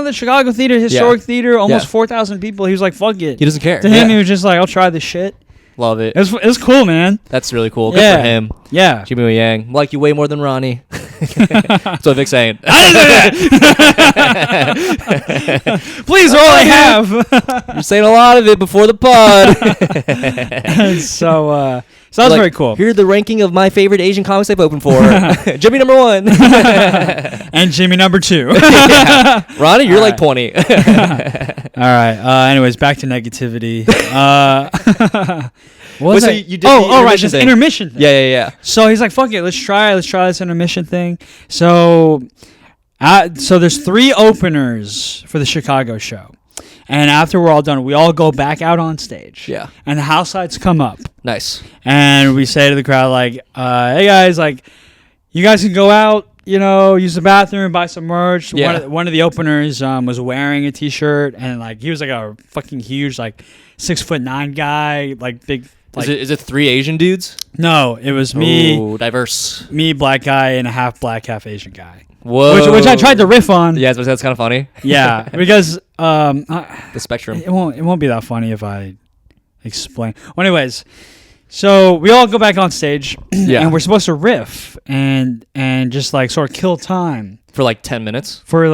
Speaker 2: the Chicago Theater, historic theater, almost
Speaker 1: Yeah.
Speaker 2: 4,000 people. He was like, fuck it.
Speaker 1: He doesn't care.
Speaker 2: To him,
Speaker 1: Yeah.
Speaker 2: he was just like, I'll try this shit.
Speaker 1: Love it.
Speaker 2: It was cool, man.
Speaker 1: That's really cool. Good
Speaker 2: Yeah.
Speaker 1: for him.
Speaker 2: Yeah.
Speaker 1: Jimmy Yang. Like you way more than Ronnie. That's what Vic's saying.
Speaker 2: Please, all I have.
Speaker 1: You're saying a lot of it before the pod.
Speaker 2: So that was
Speaker 1: Like,
Speaker 2: very cool.
Speaker 1: Here's the ranking of my favorite Asian comics I've opened for. Jimmy number 1.
Speaker 2: And Jimmy number 2.
Speaker 1: Ronnie, you're
Speaker 2: All
Speaker 1: like
Speaker 2: right.
Speaker 1: 20.
Speaker 2: All right. Anyways, back to negativity. What was
Speaker 1: so
Speaker 2: I-
Speaker 1: you did the
Speaker 2: right,
Speaker 1: intermission
Speaker 2: this
Speaker 1: thing.
Speaker 2: intermission thing.
Speaker 1: Yeah.
Speaker 2: So he's like, "Fuck it, let's try this intermission thing." So there's 3 openers for the Chicago show, and after we're all done, we all go back out on stage.
Speaker 1: Yeah.
Speaker 2: And the house lights come up,
Speaker 1: Nice.
Speaker 2: and we say to the crowd, like, "Hey guys, like, you guys can go out, use the bathroom, buy some merch."
Speaker 1: Yeah.
Speaker 2: One of the openers was wearing a T-shirt, and like he was like a fucking huge, like 6'9" guy, like big. Like,
Speaker 1: Is it 3 Asian dudes?
Speaker 2: no, it was me.
Speaker 1: Ooh, diverse.
Speaker 2: Me, black guy, and a half black, half Asian guy.
Speaker 1: Whoa.
Speaker 2: Which I tried to riff on.
Speaker 1: Yeah, that's kind of funny.
Speaker 2: Yeah, because
Speaker 1: The spectrum.
Speaker 2: it won't be that funny if I explain. Well, anyways, so we all go back on stage,
Speaker 1: Yeah.
Speaker 2: and we're supposed to riff and just like sort of kill time
Speaker 1: For like 10 minutes.
Speaker 2: for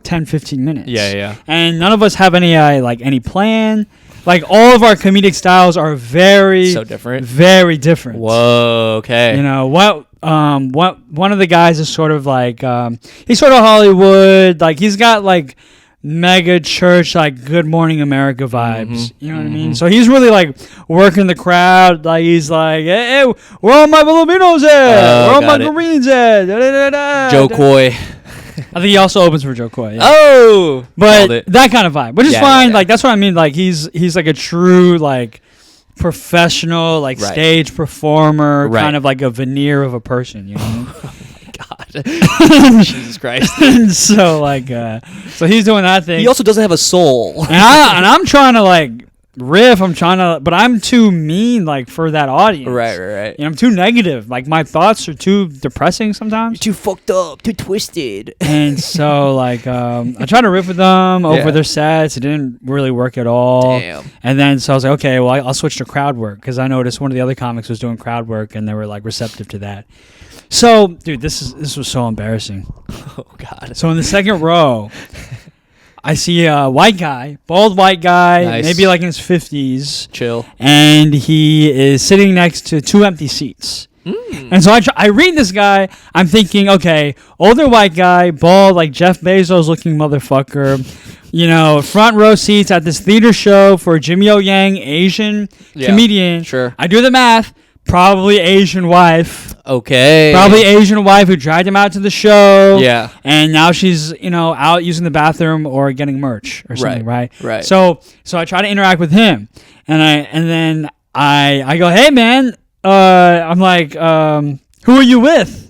Speaker 2: 10, 15 minutes.
Speaker 1: Yeah.
Speaker 2: And none of us have any plan. Like all of our comedic styles are very
Speaker 1: So different.
Speaker 2: very different.
Speaker 1: Whoa, okay.
Speaker 2: What one of the guys is sort of like he's sort of Hollywood, like he's got like mega church like Good Morning America vibes. You know what I mean? So he's really like working the crowd, like he's like, hey, where are my Filipinos at? Where are my
Speaker 1: got it.
Speaker 2: Koreans at? Da, da, da, da.
Speaker 1: Joe Coy.
Speaker 2: I think he also opens for Joe Coy. Yeah.
Speaker 1: Oh, nailed
Speaker 2: But
Speaker 1: it.
Speaker 2: that kind of vibe, which is
Speaker 1: Yeah,
Speaker 2: fine.
Speaker 1: yeah.
Speaker 2: Like that's what I mean. Like he's like a true like professional like
Speaker 1: Right.
Speaker 2: stage performer,
Speaker 1: Right.
Speaker 2: kind of like a veneer of a person. You know.
Speaker 1: God. Jesus Christ.
Speaker 2: And so like so he's doing that thing.
Speaker 1: He also doesn't have a soul.
Speaker 2: and I'm trying to like riff. But I'm too mean like for that audience.
Speaker 1: Right.
Speaker 2: I'm too negative. Like my thoughts are too depressing sometimes.
Speaker 1: Too fucked up, too twisted.
Speaker 2: And so like I tried to riff with them over
Speaker 1: Yeah.
Speaker 2: their sets. It didn't really work at all.
Speaker 1: Damn.
Speaker 2: And then so I was like, okay, well I'll switch to crowd work because I noticed one of the other comics was doing crowd work and they were like receptive to that. So dude, this was so embarrassing.
Speaker 1: Oh, God.
Speaker 2: So in the second row, I see a white guy, bald white guy,
Speaker 1: Nice.
Speaker 2: maybe like in his 50s,
Speaker 1: Chill.
Speaker 2: and he is sitting next to 2 empty seats. And so I read this guy. I'm thinking, okay, older white guy, bald, like Jeff Bezos looking motherfucker. Front row seats at this theater show for Jimmy O Yang, Asian
Speaker 1: Yeah,
Speaker 2: comedian.
Speaker 1: sure.
Speaker 2: I do the math. Probably Asian wife.
Speaker 1: Okay.
Speaker 2: Probably Asian wife who dragged him out to the show.
Speaker 1: Yeah.
Speaker 2: And now she's, out using the bathroom or getting merch or something, right?
Speaker 1: Right.
Speaker 2: So I try to interact with him. And then I go, "Hey man, I'm like, who are you with?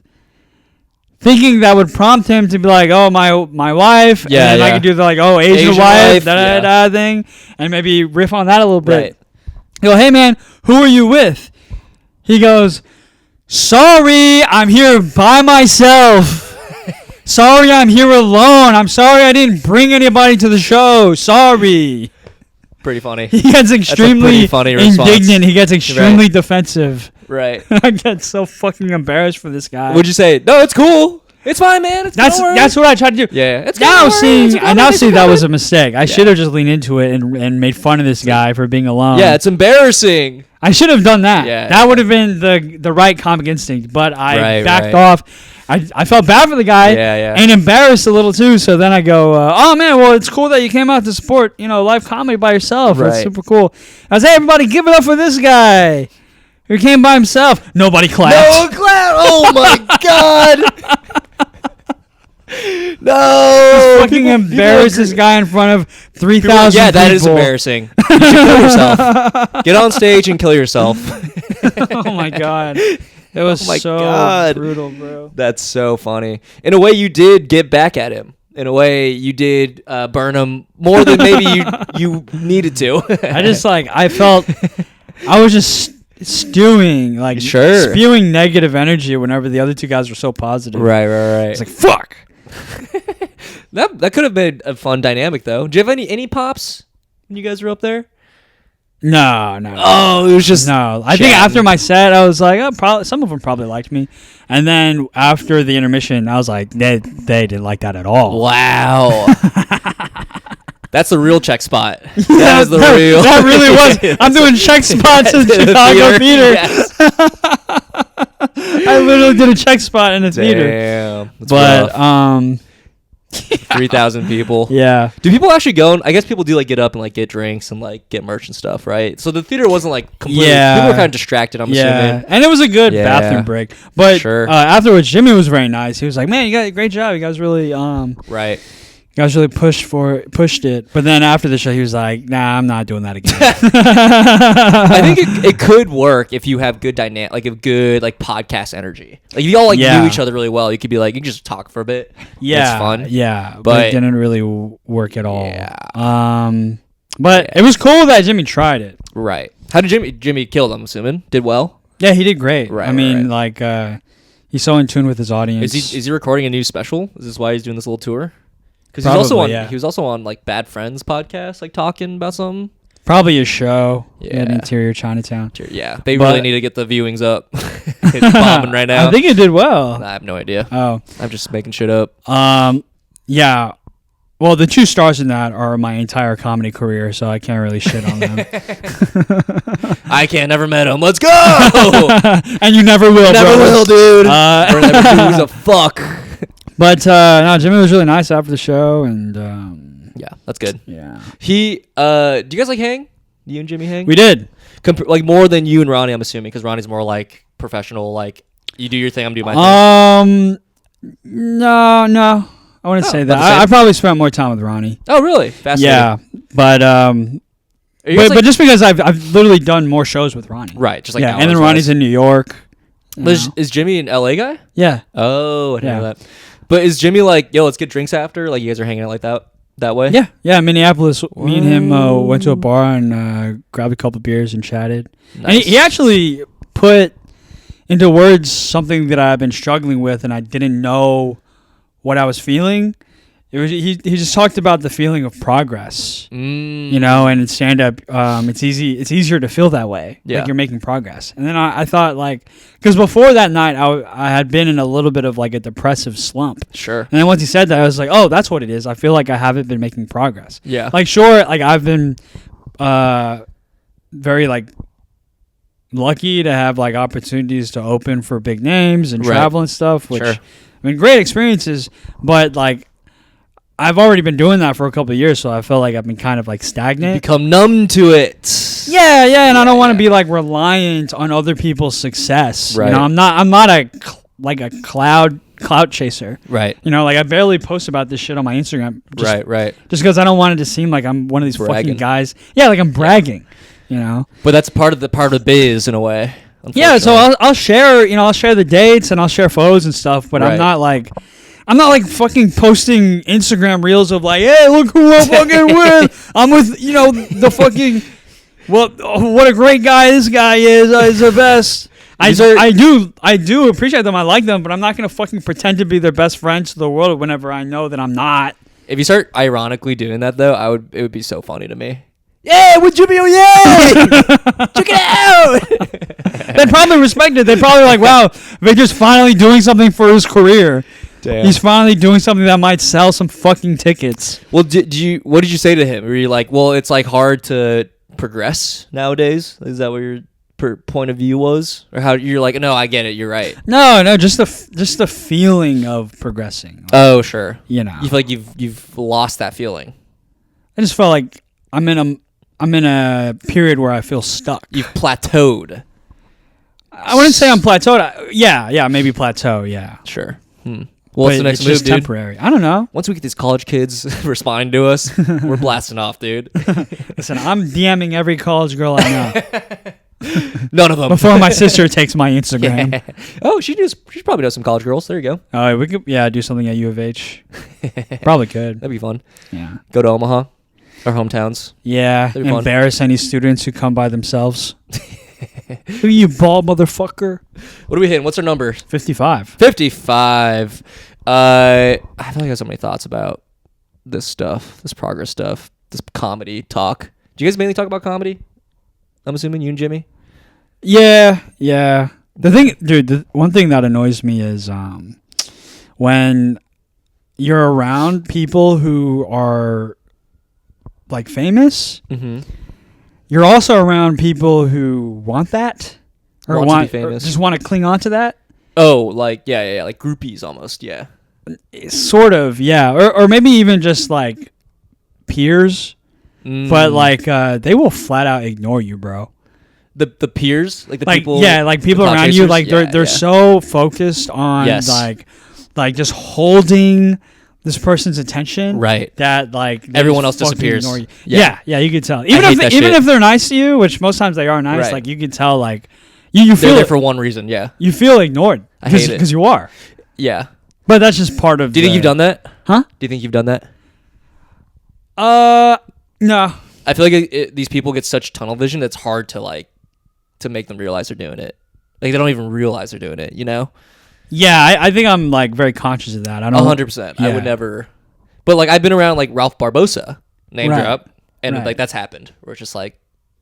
Speaker 2: Thinking that would prompt him to be like, oh, my wife.
Speaker 1: Yeah,
Speaker 2: and then I could do the like, oh, Asian wife, da thing, and maybe riff on that a little bit.
Speaker 1: Right.
Speaker 2: I go, hey man, who are you with? He goes, sorry, I'm here by myself. Sorry, I'm here alone. I'm sorry I didn't bring anybody to the show. Sorry.
Speaker 1: Pretty funny.
Speaker 2: He gets extremely
Speaker 1: funny
Speaker 2: indignant.
Speaker 1: response.
Speaker 2: He gets extremely defensive.
Speaker 1: Right.
Speaker 2: I get so fucking embarrassed for this guy.
Speaker 1: Would you say, no, it's cool. It's fine, man.
Speaker 2: That's what I tried to do.
Speaker 1: Yeah. It's
Speaker 2: now seeing, I now see that was a
Speaker 1: a
Speaker 2: mistake. I should have just leaned into it and made fun of this guy for being alone.
Speaker 1: Yeah, it's embarrassing.
Speaker 2: I should have done that.
Speaker 1: Yeah.
Speaker 2: That would have been the right comic instinct, but I backed
Speaker 1: right.
Speaker 2: off. I felt bad for the guy and embarrassed a little too. So then I go, oh man, well it's cool that you came out to support live comedy by yourself. That's super cool. I was, hey everybody, give it up for this guy who came by himself. Nobody clapped.
Speaker 1: No clap. Oh my god. No.
Speaker 2: Just fucking embarrass this guy in front of 3,000 people.
Speaker 1: Yeah, that is embarrassing. You should kill yourself. Get on stage and kill yourself.
Speaker 2: Oh my god. It was so brutal, bro.
Speaker 1: That's so funny. In a way, you did get back at him. In a way, you did burn him more than maybe you needed to.
Speaker 2: I felt I was just stewing, spewing negative energy whenever the other two guys were so positive.
Speaker 1: Right.
Speaker 2: It's like, fuck.
Speaker 1: That could have been a fun dynamic, though. Do you have any pops when you guys were up there?
Speaker 2: No.
Speaker 1: Oh, it was just
Speaker 2: no. I think after my set, I was like, oh, probably some of them probably liked me, and then after the intermission, I was like, they didn't like that at all.
Speaker 1: Wow. That's the real check spot. That is the real.
Speaker 2: That really was. I'm doing check spots in Chicago theater.
Speaker 1: Yes.
Speaker 2: I literally did a check spot in a theater.
Speaker 1: Damn.
Speaker 2: But
Speaker 1: 3,000 people.
Speaker 2: Yeah.
Speaker 1: Do people actually go? I guess people do get up and get drinks and get merch and stuff, right? So the theater wasn't completely. Yeah. People were kind of distracted. I'm assuming.
Speaker 2: And it was a good bathroom break. But afterwards, Jimmy was very nice. He was like, "Man, you got a great job. You guys really
Speaker 1: right."
Speaker 2: You guys really pushed it. But then after the show, he was like, nah, I'm not doing that again.
Speaker 1: I think it could work if you have good dynamic, a good podcast energy. If you all knew each other really well, you could be you can just talk for a bit.
Speaker 2: Yeah.
Speaker 1: It's fun.
Speaker 2: Yeah. But it didn't really work at all.
Speaker 1: Yeah.
Speaker 2: But it was cool that Jimmy tried it.
Speaker 1: Right. How did Jimmy kill them, assuming? Did well?
Speaker 2: Yeah, he did great.
Speaker 1: Right.
Speaker 2: I mean, he's so in tune with his audience.
Speaker 1: Is he recording a new special? Is this why he's doing this little tour? Because he was also on Bad Friends podcast, talking about something.
Speaker 2: Probably a show at Interior Chinatown.
Speaker 1: Yeah, they really need to get the viewings up. It's bombing right now.
Speaker 2: I think it did well.
Speaker 1: I have no idea.
Speaker 2: Oh,
Speaker 1: I'm just making shit up.
Speaker 2: Yeah. Well, the two stars in that are my entire comedy career, so I can't really shit on them.
Speaker 1: I can't. Never met him. Let's go.
Speaker 2: And you never will.
Speaker 1: Never will, dude. Or never do. Who's a fuck.
Speaker 2: But no, Jimmy was really nice after the show, and
Speaker 1: yeah, that's good.
Speaker 2: Yeah.
Speaker 1: Do you guys hang? You and Jimmy hang?
Speaker 2: We did.
Speaker 1: More than you and Ronnie, I'm assuming, because Ronnie's more professional. You do your thing, I'm doing my thing.
Speaker 2: No, I wouldn't say that. I probably spent more time with Ronnie.
Speaker 1: Oh, really? Fascinating.
Speaker 2: Yeah, but just because I've literally done more shows with Ronnie.
Speaker 1: Right, just
Speaker 2: and then Ronnie's in New York.
Speaker 1: Is Jimmy an LA guy?
Speaker 2: Yeah.
Speaker 1: Oh, I didn't know that. But is Jimmy yo, let's get drinks after? You guys are hanging out that way?
Speaker 2: Yeah. Minneapolis. Me and him went to a bar and grabbed a couple beers and chatted. Nice. And he actually put into words something that I've been struggling with, and I didn't know what I was feeling. He just talked about the feeling of progress, and in stand up, it's easier to feel that way, you're making progress. And then I thought because before that night, I had been in a little bit of a depressive slump.
Speaker 1: Sure. And
Speaker 2: then once he said that, I was like, oh, that's what it is. I feel like I haven't been making progress.
Speaker 1: Yeah.
Speaker 2: I've been very lucky to have opportunities to open for big names and travel and stuff, which great experiences, but I've already been doing that for a couple of years, so I felt like I've been kind of stagnant.
Speaker 1: You become numb to it.
Speaker 2: Yeah, and I don't want to be reliant on other people's success.
Speaker 1: Right.
Speaker 2: I'm not a clout chaser.
Speaker 1: Right.
Speaker 2: I barely post about this shit on my Instagram.
Speaker 1: Right.
Speaker 2: Just because I don't want it to seem like I'm one of these fucking guys. Yeah, I'm bragging.
Speaker 1: But that's part of the biz in a way.
Speaker 2: Yeah, so I'll share, I'll share the dates and I'll share photos and stuff, but I'm not like fucking posting Instagram reels of like, hey, look who I'm fucking with. I'm with, the fucking, what a great guy this guy is. He's the best. I do appreciate them. I like them, but I'm not going to fucking pretend to be their best friend to the world whenever I know that I'm not.
Speaker 1: If you start ironically doing that, though, it would be so funny to me. Yeah, with Jimmy, yeah! Check it out!
Speaker 2: They'd probably respect it. They'd probably like, wow, Victor's finally doing something for his career. Damn. He's finally doing something that might sell some fucking tickets.
Speaker 1: Well, what did you say to him? Were you like, well, it's like hard to progress nowadays? Is that what your point of view was? Or how you're like, no, I get it, you're right.
Speaker 2: No, just the feeling of progressing. Like,
Speaker 1: oh, sure.
Speaker 2: You
Speaker 1: feel like you've lost that feeling.
Speaker 2: I just felt like I'm in a period where I feel stuck.
Speaker 1: You've plateaued.
Speaker 2: I wouldn't say I'm plateaued. Yeah, maybe plateau. Yeah,
Speaker 1: sure. Well, what's the next move,
Speaker 2: just
Speaker 1: dude?
Speaker 2: Temporary. I don't know.
Speaker 1: Once we get these college kids responding to us, we're blasting off, dude.
Speaker 2: Listen, I'm DMing every college girl I know.
Speaker 1: None of them.
Speaker 2: Before my sister takes my Instagram.
Speaker 1: Yeah. Oh, she probably knows some college girls. There you go.
Speaker 2: Oh, we could do something at U of H. Probably could.
Speaker 1: That'd be fun.
Speaker 2: Yeah.
Speaker 1: Go to Omaha. Our hometowns.
Speaker 2: Yeah. Embarrass any students who come by themselves. Who you bald motherfucker?
Speaker 1: What are we hitting? What's our number?
Speaker 2: 55.
Speaker 1: 55. I feel like I have so many thoughts about this stuff, this progress stuff, this comedy talk. Do you guys mainly talk about comedy? I'm assuming you and Jimmy?
Speaker 2: Yeah. The thing, dude, the one thing that annoys me is when you're around people who are like famous, you're also around people who want that or
Speaker 1: want to be famous,
Speaker 2: or just want to cling on to that.
Speaker 1: Oh, like yeah, like groupies almost, yeah.
Speaker 2: Sort of, yeah, or maybe even just like peers, but like they will flat out ignore you, bro.
Speaker 1: The peers, like the people,
Speaker 2: like people around you, like they're so focused on like just holding this person's attention,
Speaker 1: right?
Speaker 2: That like
Speaker 1: everyone else disappears.
Speaker 2: Yeah, you could tell. Even if they're nice to you, which most times they are nice, like you could tell, like you feel
Speaker 1: they're there for one reason. Yeah,
Speaker 2: you feel ignored.
Speaker 1: I hate it
Speaker 2: because you are.
Speaker 1: Yeah,
Speaker 2: but that's just part of.
Speaker 1: Do you think you've done that?
Speaker 2: Huh?
Speaker 1: Do you think you've done that?
Speaker 2: No.
Speaker 1: I feel like these people get such tunnel vision. It's hard to make them realize they're doing it. Like they don't even realize they're doing it. You know.
Speaker 2: Yeah, I think I'm like very conscious of that. I don't
Speaker 1: 100%. I would never. But like I've been around like Ralph Barbosa, name drop, and like that's happened. Where it's just like,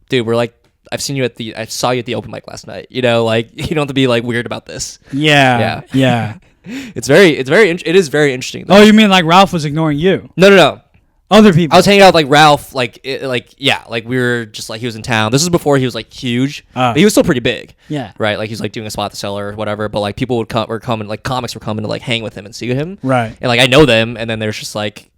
Speaker 1: dude, we're like, I saw you at the open mic last night. You know, like you don't have to be like weird about this.
Speaker 2: Yeah.
Speaker 1: It is very interesting. Though.
Speaker 2: Oh, you mean like Ralph was ignoring you?
Speaker 1: No.
Speaker 2: Other people.
Speaker 1: I was hanging out with like Ralph, like we were just like he was in town. This is before he was like huge, but he was still pretty big.
Speaker 2: Yeah.
Speaker 1: Right. Like he was like doing a spot at the cellar or whatever. But like people were coming, like comics were coming to like hang with him and see him.
Speaker 2: Right.
Speaker 1: And like I know them, and then there's just like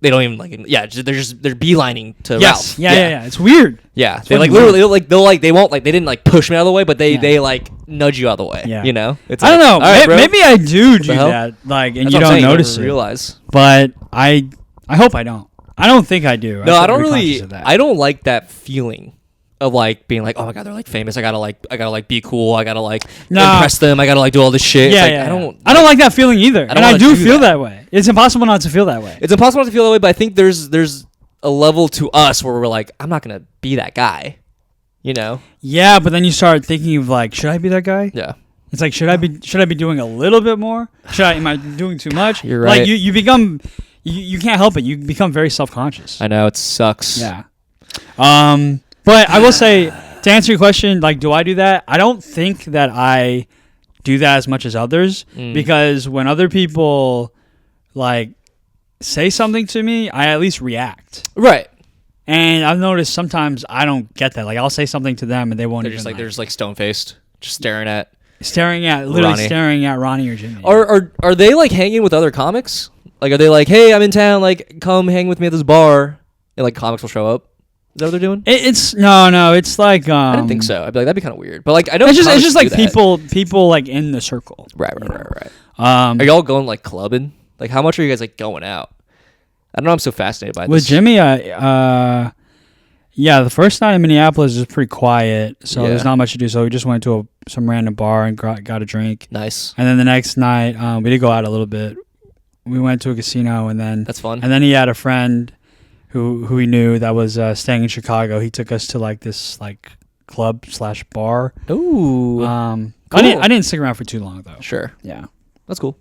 Speaker 1: they don't even like they're beelining to Ralph.
Speaker 2: Yeah. It's weird.
Speaker 1: Yeah. They like literally they won't like they didn't like push me out of the way, but they like nudge you out of the way. Yeah. You know. It's
Speaker 2: I don't know.
Speaker 1: Right,
Speaker 2: maybe I do that. Like, and
Speaker 1: that's
Speaker 2: you don't notice
Speaker 1: it. Realize.
Speaker 2: But I hope I don't. I don't think I do.
Speaker 1: No, I don't really. I don't like that feeling of like being like, oh my god, they're like famous. I gotta like be cool. I gotta like impress them. I gotta like do all this shit.
Speaker 2: Yeah, I don't like that feeling either. And I do feel that way. It's impossible not to feel that way.
Speaker 1: It's impossible not to feel that way. But I think there's a level to us where we're like, I'm not gonna be that guy. You know?
Speaker 2: Yeah, but then you start thinking of like, should I be that guy?
Speaker 1: Yeah.
Speaker 2: It's like, should I be doing a little bit more? Am I doing too much?
Speaker 1: You're right.
Speaker 2: Like you become. You can't help it. You become very self-conscious.
Speaker 1: I know, it sucks.
Speaker 2: Yeah. But I will say, to answer your question, like, do I do that? I don't think that I do that as much as others because when other people, like, say something to me, I at least react.
Speaker 1: Right.
Speaker 2: And I've noticed sometimes I don't get that. Like, I'll say something to them and they won't even
Speaker 1: they're just like stone-faced, just staring at
Speaker 2: Ronnie or Jimmy.
Speaker 1: Are they, like, hanging with other comics? Like, are they like, hey, I'm in town, like, come hang with me at this bar, and, like, comics will show up? Is that what they're doing?
Speaker 2: It's no, it's like,
Speaker 1: I didn't think so. I'd be like, that'd be kind of weird. But, like, I know
Speaker 2: it's just like people, like, in the circle.
Speaker 1: Right. Are y'all going, like, clubbing? Like, how much are you guys, like, going out? I don't know, I'm so fascinated by this.
Speaker 2: With Jimmy, Yeah, the first night in Minneapolis is pretty quiet, so
Speaker 1: Yeah.
Speaker 2: there's not much to do. So we just went to some random bar and got a drink.
Speaker 1: Nice.
Speaker 2: And then the next night, we did go out a little bit. We went to a casino, and then
Speaker 1: That's fun.
Speaker 2: And then he had a friend who he knew that was staying in Chicago. He took us to like this like club/bar.
Speaker 1: Ooh.
Speaker 2: I didn't stick around for too long though.
Speaker 1: Sure.
Speaker 2: Yeah.
Speaker 1: That's cool.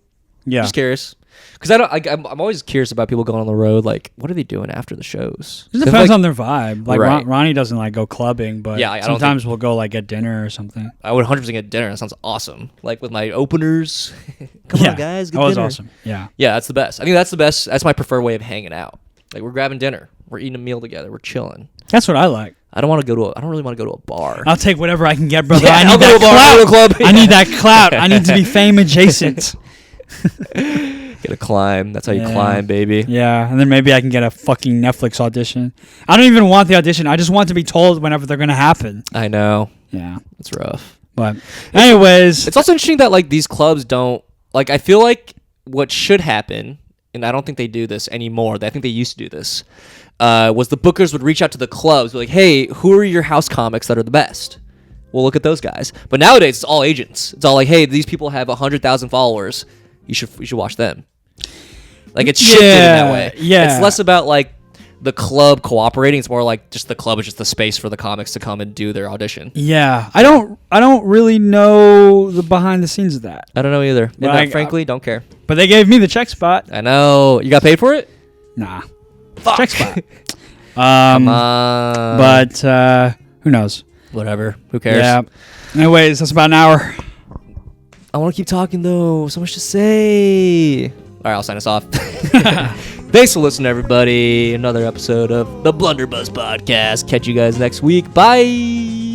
Speaker 2: Yeah.
Speaker 1: Just curious. Because I'm always curious about people going on the road. Like, what are they doing after the shows?
Speaker 2: It depends on their vibe. Like
Speaker 1: Right.
Speaker 2: Ronnie doesn't like go clubbing, but
Speaker 1: Yeah, I don't
Speaker 2: sometimes we'll go like get dinner or something.
Speaker 1: I would 100% get dinner. That sounds awesome. Like with my openers. Come on, guys. Get
Speaker 2: that was
Speaker 1: dinner.
Speaker 2: awesome. Yeah.
Speaker 1: Yeah, that's the best. I think that's the best. That's my preferred way of hanging out. Like we're grabbing dinner. We're eating a meal together. We're chilling.
Speaker 2: That's what I like.
Speaker 1: I don't really want to go to a bar.
Speaker 2: I'll take whatever I can get, brother.
Speaker 1: Yeah,
Speaker 2: I need
Speaker 1: I'll go to
Speaker 2: that
Speaker 1: a bar, I'll go to a
Speaker 2: clout.
Speaker 1: club.
Speaker 2: I need that clout. I need to be fame adjacent.
Speaker 1: Get a climb. That's how you
Speaker 2: Yeah.
Speaker 1: climb, baby.
Speaker 2: Yeah, and then maybe I can get a fucking Netflix audition. I don't even want the audition. I just want to be told whenever they're going to happen.
Speaker 1: I know.
Speaker 2: Yeah.
Speaker 1: It's rough.
Speaker 2: But anyways,
Speaker 1: It's also interesting that like these clubs don't like. I feel like what should happen, and I don't think they do this anymore. I think they used to do this. Was the bookers would reach out to the clubs, be like, "Hey, who are your house comics that are the best? We'll look at those guys." But nowadays, it's all agents. It's all like, "Hey, these people have 100,000 followers. You should watch them." Like it's shifted in that way.
Speaker 2: Yeah.
Speaker 1: It's less about like the club cooperating. It's more like just the club is just the space for the comics to come and do their audition.
Speaker 2: yeah, I don't really know the behind the scenes of that.
Speaker 1: I don't know either. And
Speaker 2: Like,
Speaker 1: frankly, don't care.
Speaker 2: But they gave me the check spot.
Speaker 1: I know. You got paid for it?
Speaker 2: Nah.
Speaker 1: Fuck.
Speaker 2: Check spot.
Speaker 1: Come on.
Speaker 2: But who knows?
Speaker 1: Whatever. Who cares?
Speaker 2: Yeah. Anyways, that's about an hour.
Speaker 1: I want to keep talking though. So much to say. All right, I'll sign us off. Thanks for listening, everybody. Another episode of the Blunderbuss Podcast. Catch you guys next week. Bye.